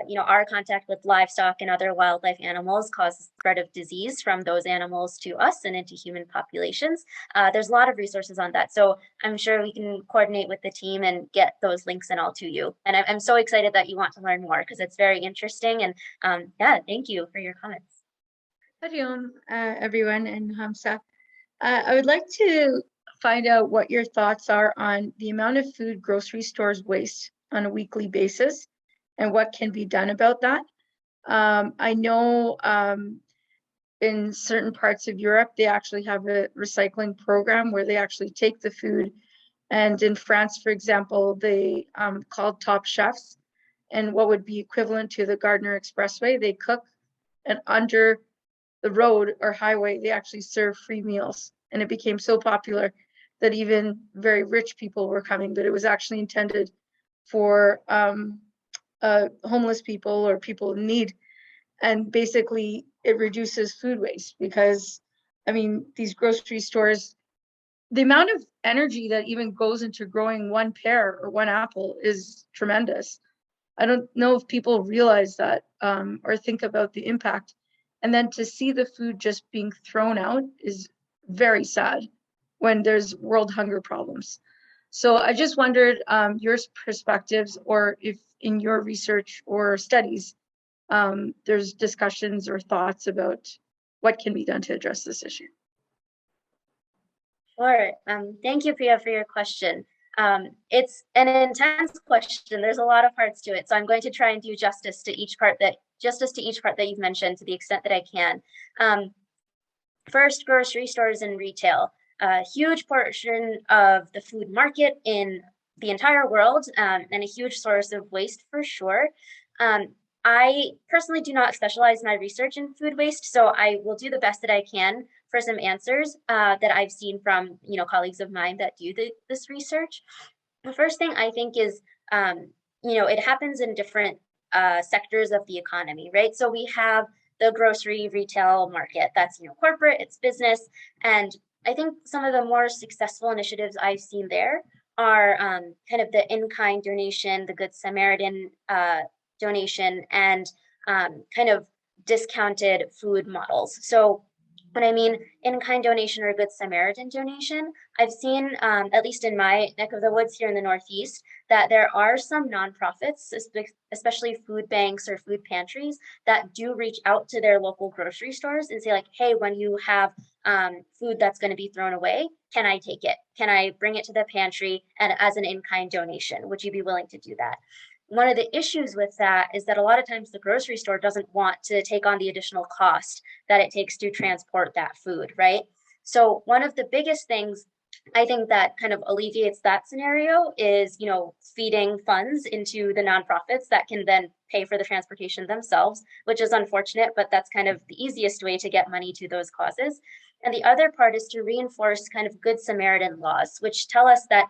you know, our contact with livestock and other wildlife animals causes the spread of disease from those animals to us and into human populations. There's a lot of resources on that. So I'm sure we can coordinate with the team and get those links and all to you. And I'm so excited that you want to learn more because it's very interesting. And yeah, thank you for your comments. Hari Om, everyone, and Hamsa. I would like to find out what your thoughts are on the amount of food grocery stores waste on a weekly basis and what can be done about that. I know in certain parts of Europe, they actually have a recycling program where they actually take the food. And in France, for example, they called Top Chefs, and what would be equivalent to the Gardner Expressway, they cook, and under the road or highway, they actually serve free meals. And it became so popular that even very rich people were coming, but it was actually intended for homeless people or people in need. And basically it reduces food waste because, I mean, these grocery stores, the amount of energy that even goes into growing one pear or one apple is tremendous. I don't know if people realize that or think about the impact. And then to see the food just being thrown out is very sad when there's world hunger problems. So I just wondered your perspectives, or if in your research or studies, there's discussions or thoughts about what can be done to address this issue. Sure. Thank you, Priya, for your question. It's an intense question. There's a lot of parts to it, so I'm going to try and do justice to each part that you've mentioned to the extent that I can. First, grocery stores and retail. A huge portion of the food market in the entire world, and a huge source of waste for sure. I personally do not specialize my research in food waste, so I will do the best that I can for some answers that I've seen from colleagues of mine that do this research. The first thing I think is, it happens in different sectors of the economy, right? So we have the grocery retail market. That's corporate, it's business, and I think some of the more successful initiatives I've seen there are kind of the in-kind donation, the Good Samaritan donation, and kind of discounted food models. So when I mean in-kind donation or Good Samaritan donation, I've seen, at least in my neck of the woods here in the Northeast, that there are some nonprofits, especially food banks or food pantries, that do reach out to their local grocery stores and say like, hey, when you have food that's going to be thrown away, can I take it? Can I bring it to the pantry and as an in-kind donation? Would you be willing to do that? One of the issues with that is that a lot of times the grocery store doesn't want to take on the additional cost that it takes to transport that food, right? So one of the biggest things I think that kind of alleviates that scenario is, feeding funds into the nonprofits that can then pay for the transportation themselves, which is unfortunate, but that's kind of the easiest way to get money to those causes. And the other part is to reinforce kind of Good Samaritan laws, which tell us that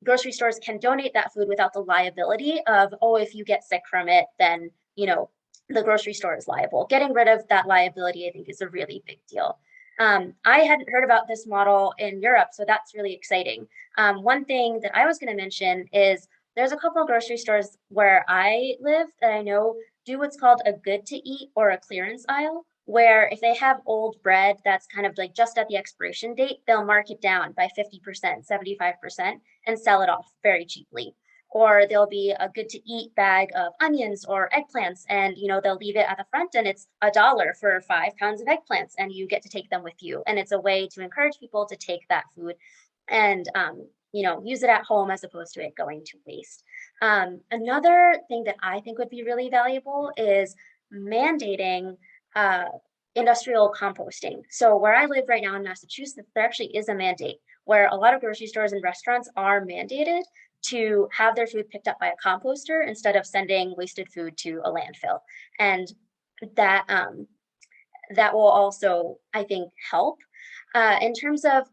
grocery stores can donate that food without the liability of, oh, if you get sick from it, then, the grocery store is liable. Getting rid of that liability, I think, is a really big deal. I hadn't heard about this model in Europe, so that's really exciting. One thing that I was going to mention is there's a couple of grocery stores where I live that I know do what's called a good to eat or a clearance aisle, where if they have old bread that's kind of like just at the expiration date, they'll mark it down by 50%, 75%, and sell it off very cheaply. Or there'll be a good to eat bag of onions or eggplants, and they'll leave it at the front, and it's $1 for 5 pounds of eggplants, and you get to take them with you. And it's a way to encourage people to take that food and use it at home as opposed to it going to waste. Another thing that I think would be really valuable is mandating industrial composting. So where I live right now in Massachusetts, there actually is a mandate where a lot of grocery stores and restaurants are mandated to have their food picked up by a composter instead of sending wasted food to a landfill. And that that will also, I think, help. In terms of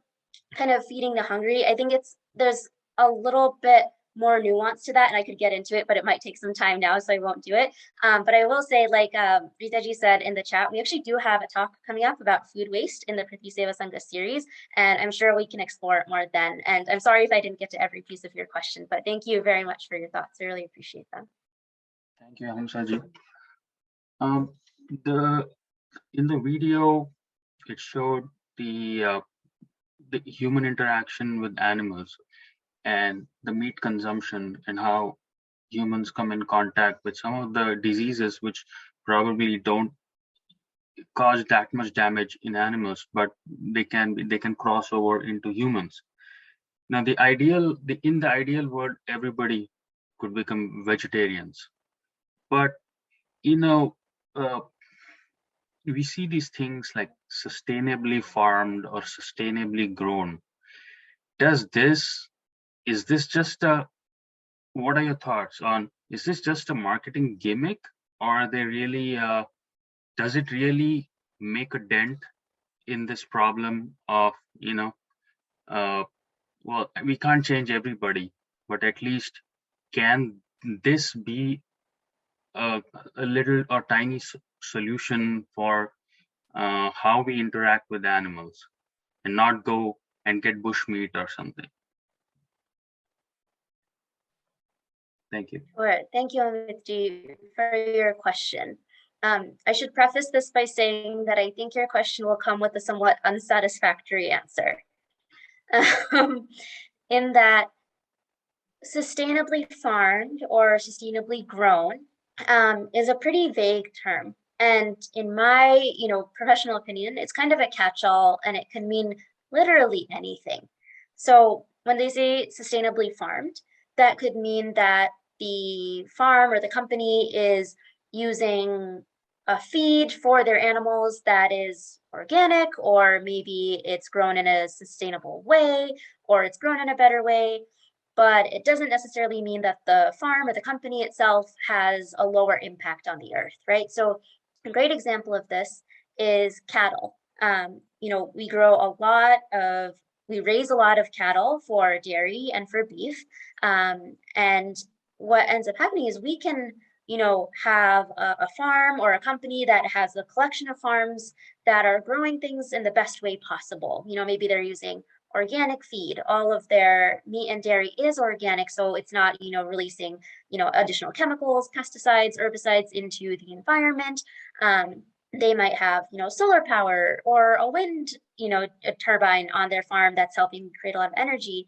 kind of feeding the hungry, I think there's a little bit more nuance to that, and I could get into it, but it might take some time now, so I won't do it. But I will say, like Ritaji said in the chat, we actually do have a talk coming up about food waste in the Prithvi Sevasanga series, and I'm sure we can explore it more then. And I'm sorry if I didn't get to every piece of your question, but thank you very much for your thoughts. I really appreciate them. Thank you, Hamsaji. In the video, it showed the human interaction with animals and the meat consumption and how humans come in contact with some of the diseases which probably don't cause that much damage in animals, but they can cross over into humans. Now, in the ideal world, everybody could become vegetarians, but we see these things like sustainably farmed or sustainably grown. Is this just what are your thoughts on, is this just a marketing gimmick, or are they really, does it really make a dent in this problem of, well, we can't change everybody, but at least can this be a little or tiny solution for how we interact with animals and not go and get bushmeat or something? Thank you. Sure. Thank you, Amitji, for your question. I should preface this by saying that I think your question will come with a somewhat unsatisfactory answer. In that sustainably farmed or sustainably grown is a pretty vague term. And in my, professional opinion, it's kind of a catch-all, and it can mean literally anything. So when they say sustainably farmed, that could mean that the farm or the company is using a feed for their animals that is organic, or maybe it's grown in a sustainable way, or it's grown in a better way. But it doesn't necessarily mean that the farm or the company itself has a lower impact on the earth, right? So a great example of this is cattle. We grow a lot of, we raise a lot of cattle for dairy and for beef. And what ends up happening is we can, have a farm or a company that has a collection of farms that are growing things in the best way possible. Maybe they're using organic feed. All of their meat and dairy is organic, so it's not, releasing, additional chemicals, pesticides, herbicides into the environment. They might have, solar power or a wind, a turbine on their farm that's helping create a lot of energy.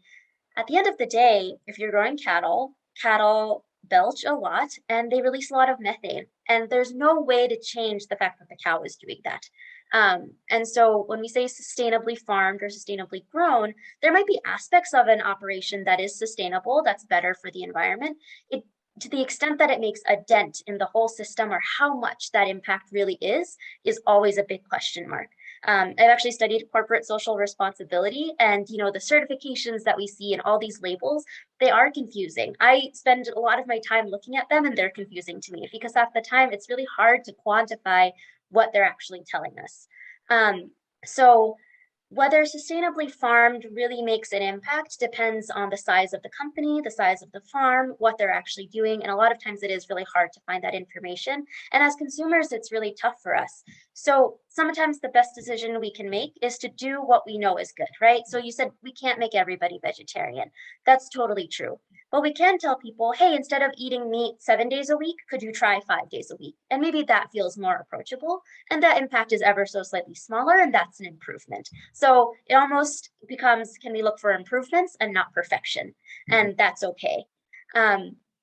At the end of the day, if you're growing cattle, cattle belch a lot and they release a lot of methane. And there's no way to change the fact that the cow is doing that. And so when we say sustainably farmed or sustainably grown, there might be aspects of an operation that is sustainable, that's better for the environment. To the extent that it makes a dent in the whole system, or how much that impact really is always a big question mark. I've actually studied corporate social responsibility, and the certifications that we see in all these labels, they are confusing. I spend a lot of my time looking at them, and they're confusing to me because half the time it's really hard to quantify what they're actually telling us. So whether sustainably farmed really makes an impact depends on the size of the company, the size of the farm, what they're actually doing. And a lot of times it is really hard to find that information. And as consumers, it's really tough for us. So sometimes the best decision we can make is to do what we know is good, right? So you said we can't make everybody vegetarian. That's totally true. But we can tell people, hey, instead of eating meat 7 days a week, could you try 5 days a week? And maybe that feels more approachable. And that impact is ever so slightly smaller, and that's an improvement. So it almost becomes, can we look for improvements and not perfection? And that's okay.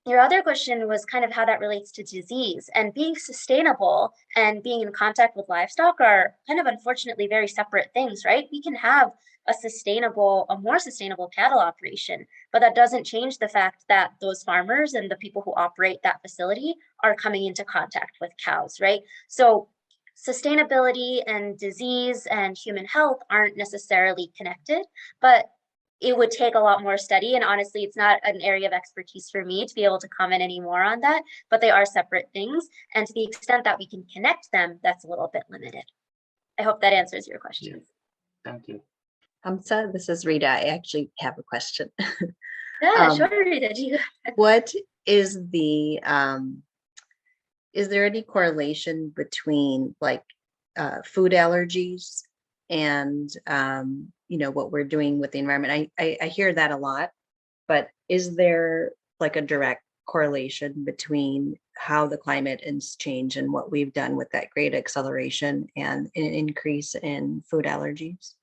Your other question was kind of how that relates to disease, and being sustainable and being in contact with livestock are kind of unfortunately very separate things, right? We can have a more sustainable cattle operation, but that doesn't change the fact that those farmers and the people who operate that facility are coming into contact with cows, right? So sustainability and disease and human health aren't necessarily connected, but it would take a lot more study. And honestly, it's not an area of expertise for me to be able to comment any more on that, but they are separate things. And to the extent that we can connect them, that's a little bit limited. I hope that answers your question. Yes. Thank you. Hamza, this is Rita. I actually have a question. Yeah, sure, Rita. What is is there any correlation between like food allergies and what we're doing with the environment? I hear that a lot, but is there like a direct correlation between how the climate is changed and what we've done with that great acceleration and an increase in food allergies?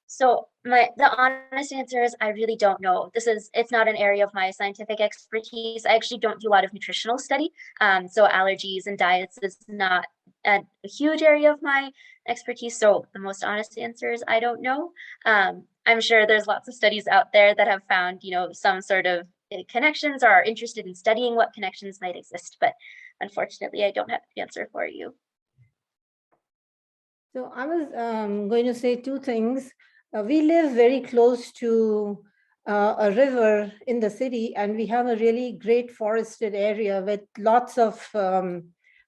So the honest answer is I really don't know. It's not an area of my scientific expertise. I actually don't do a lot of nutritional study. So allergies and diets is not a huge area of my expertise. So the most honest answer is I don't know. I'm sure there's lots of studies out there that have found, some sort of connections, or are interested in studying what connections might exist. But unfortunately, I don't have the answer for you. So I was going to say two things. We live very close to a river in the city, and we have a really great forested area with lots of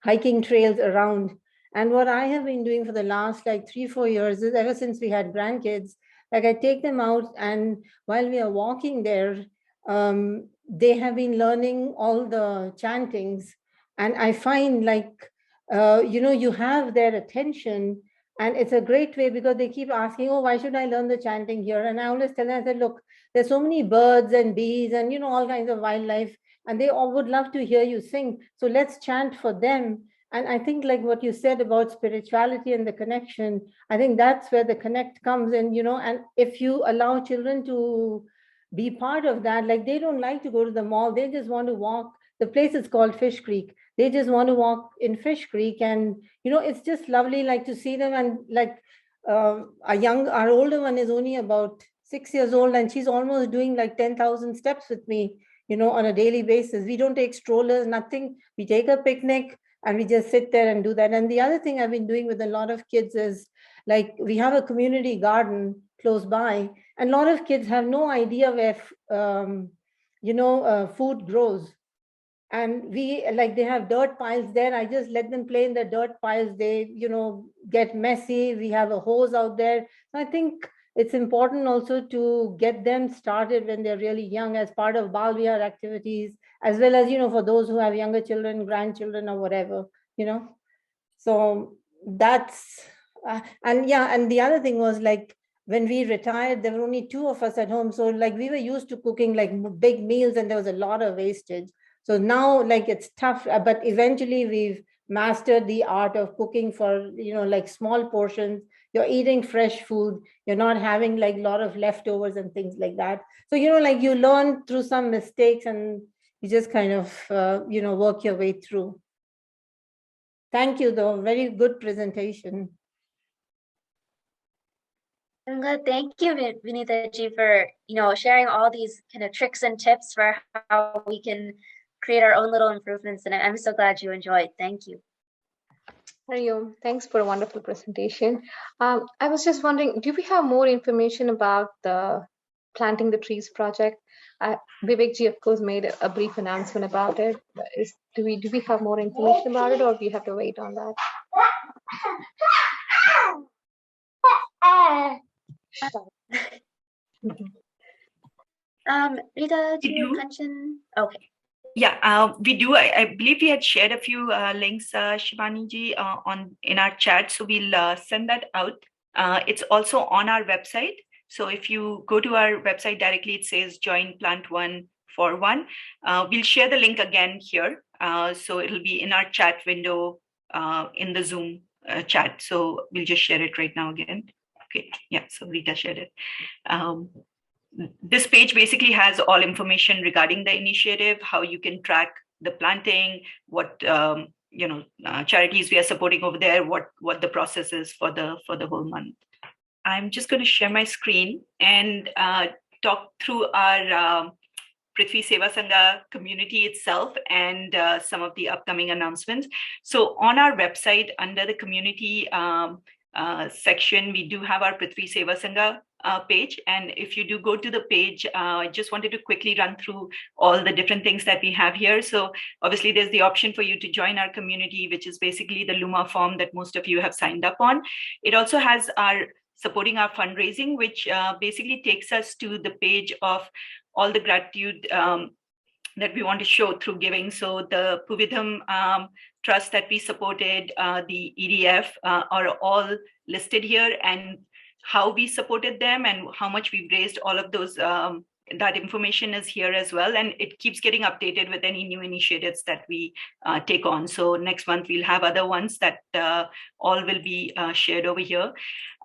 hiking trails around. And what I have been doing for the last like 3-4 years is, ever since we had grandkids, like I take them out, and while we are walking there, they have been learning all the chantings. And I find like, you have their attention. And it's a great way because they keep asking, oh, why should I learn the chanting here? And I always tell them, I said, look, there's so many birds and bees and, all kinds of wildlife, and they all would love to hear you sing. So let's chant for them. And I think like what you said about spirituality and the connection, I think that's where the connect comes in, and if you allow children to be part of that, like they don't like to go to the mall, they just want to walk. The place is called Fish Creek. They just want to walk in Fish Creek, and it's just lovely, like to see them. And like our older one is only about 6 years old, and she's almost doing like 10,000 steps with me, on a daily basis. We don't take strollers, nothing. We take a picnic and we just sit there and do that. And the other thing I've been doing with a lot of kids is, like, we have a community garden close by, and a lot of kids have no idea where food grows. And they have dirt piles there. I just let them play in the dirt piles. They get messy. We have a hose out there. So I think it's important also to get them started when they're really young as part of Bal Vihar activities, as well as for those who have younger children, grandchildren, or whatever. So that's and the other thing was, like, when we retired, there were only 2 of us at home. So, like, we were used to cooking like big meals, and there was a lot of wastage. So now, like, it's tough, but eventually we've mastered the art of cooking for, like, small portions. You're eating fresh food. You're not having like a lot of leftovers and things like that. So, like, you learn through some mistakes, and you just kind of, work your way through. Thank you, though. Very good presentation. I'm good. Thank you, Vinita ji, for sharing all these kind of tricks and tips for how we can create our own little improvements. And I'm so glad you enjoyed. Thank you. Hariom, thanks for a wonderful presentation. I was just wondering, do we have more information about the Planting the Trees project? Vivek ji, of course, made a brief announcement about it. Do we have more information about it, or do you have to wait on that? Rita, do you mention? Okay. Yeah, we do. I believe we had shared a few links, Shivani ji, in our chat. So we'll send that out. It's also on our website. So if you go to our website directly, it says Join Plant One for One. We'll share the link again here. So it'll be in our chat window in the Zoom chat. So we'll just share it right now again. Okay, yeah, so Rita shared it. This page basically has all information regarding the initiative, how you can track the planting, what charities we are supporting over there, what the process is for the whole month. I'm just going to share my screen and talk through our Prthvi Sevasanga community itself and some of the upcoming announcements. So on our website, under the community section, we do have our Prthvi Sevasanga page. And if you do go to the page, I just wanted to quickly run through all the different things that we have here. So obviously there's the option for you to join our community, which is basically the Luma form that most of you have signed up on. It also has our supporting our fundraising, which basically takes us to the page of all the gratitude that we want to show through giving. So the Puvidham trust that we supported, the EDF are all listed here, and how we supported them and how much we've raised. All of those, that information is here as well. And it keeps getting updated with any new initiatives that we take on. So next month, we'll have other ones that all will be shared over here.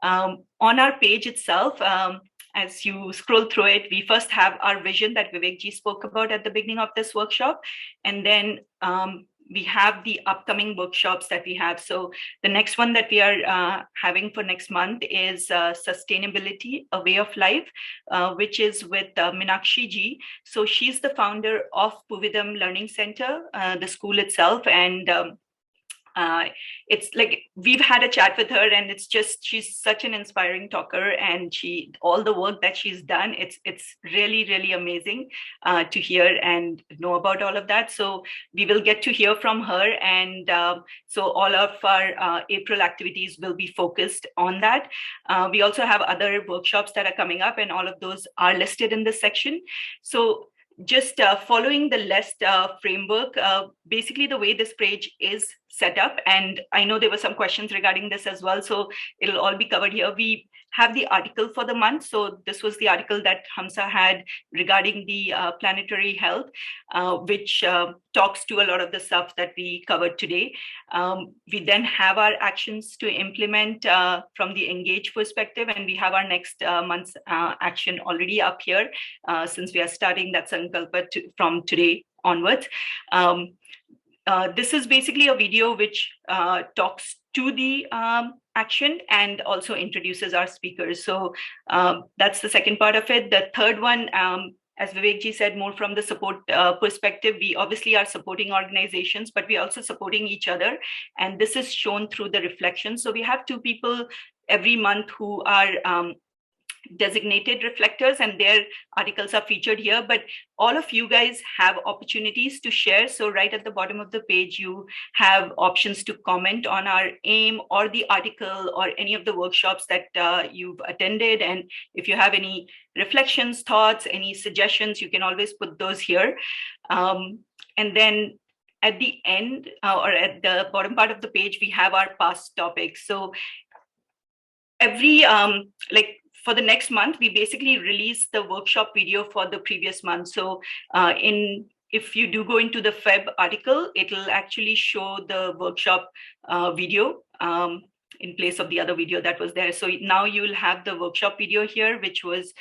On our page itself, as you scroll through it, we first have our vision that Vivek ji spoke about at the beginning of this workshop. And then we have the upcoming workshops that we have. So the next one that we are having for next month is Sustainability, a Way of Life, which is with Meenakshi ji. So she's the founder of Puvidham Learning Center, the school itself. And it's like we've had a chat with her, and it's just she's such an inspiring talker, and all the work that she's done, it's really, really amazing to hear and know about all of that. So we will get to hear from her, and so all of our April activities will be focused on that. We also have other workshops that are coming up, and all of those are listed in this section. So just following the list framework, basically the way this page is set up, and I know there were some questions regarding this as well, so it'll all be covered here. We have the article for the month. So this was the article that Hamsa had regarding the planetary health, which talks to a lot of the stuff that we covered today. We then have our actions to implement from the engage perspective, and we have our next month's action already up here since we are starting that Sankalpa from today onwards. this is basically a video which talks to the action and also introduces our speakers. So that's the second part of it. The third one, as Vivekji said, more from the support perspective, we obviously are supporting organizations, but we're also supporting each other. And this is shown through the reflection. So we have 2 people every month who are designated reflectors, and their articles are featured here, but all of you guys have opportunities to share. So right at the bottom of the page, you have options to comment on our aim or the article or any of the workshops that you've attended. And if you have any reflections, thoughts, any suggestions, you can always put those here. And then at the end or at the bottom part of the page, we have our past topics. So every for the next month, we basically release the workshop video for the previous month. So if you do go into the Feb article, it'll actually show the workshop video in place of the other video that was there. So now you'll have the workshop video here, which was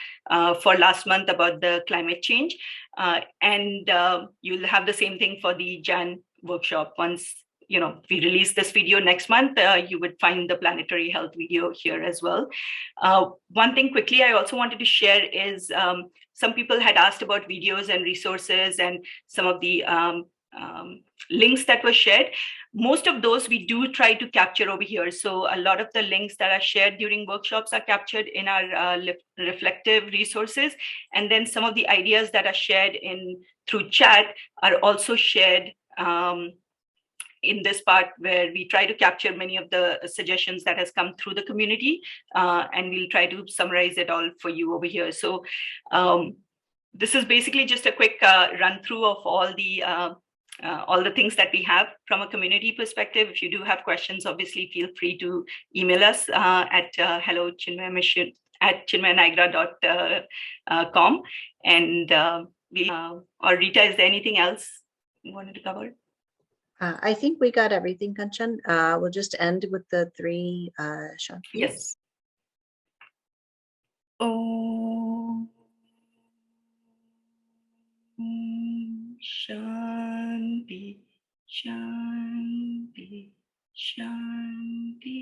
for last month about the climate change. And you'll have the same thing for the Jan workshop. Once we release this video next month, you would find the planetary health video here as well. One thing quickly I also wanted to share is some people had asked about videos and resources and some of the links that were shared. Most of those we do try to capture over here. So a lot of the links that are shared during workshops are captured in our reflective resources. And then some of the ideas that are shared through chat are also shared in this part, where we try to capture many of the suggestions that has come through the community, and we'll try to summarize it all for you over here. So this is basically just a quick run through of all the things that we have from a community perspective. If you do have questions, obviously feel free to email us at hello Chinmaya mission at chinmayaniagara.com. And or Rita, is there anything else you wanted to cover? I think we got everything, Kanchan. We'll just end with the 3 Shantis. Yes. Om Shanti, Shanti, Shanti.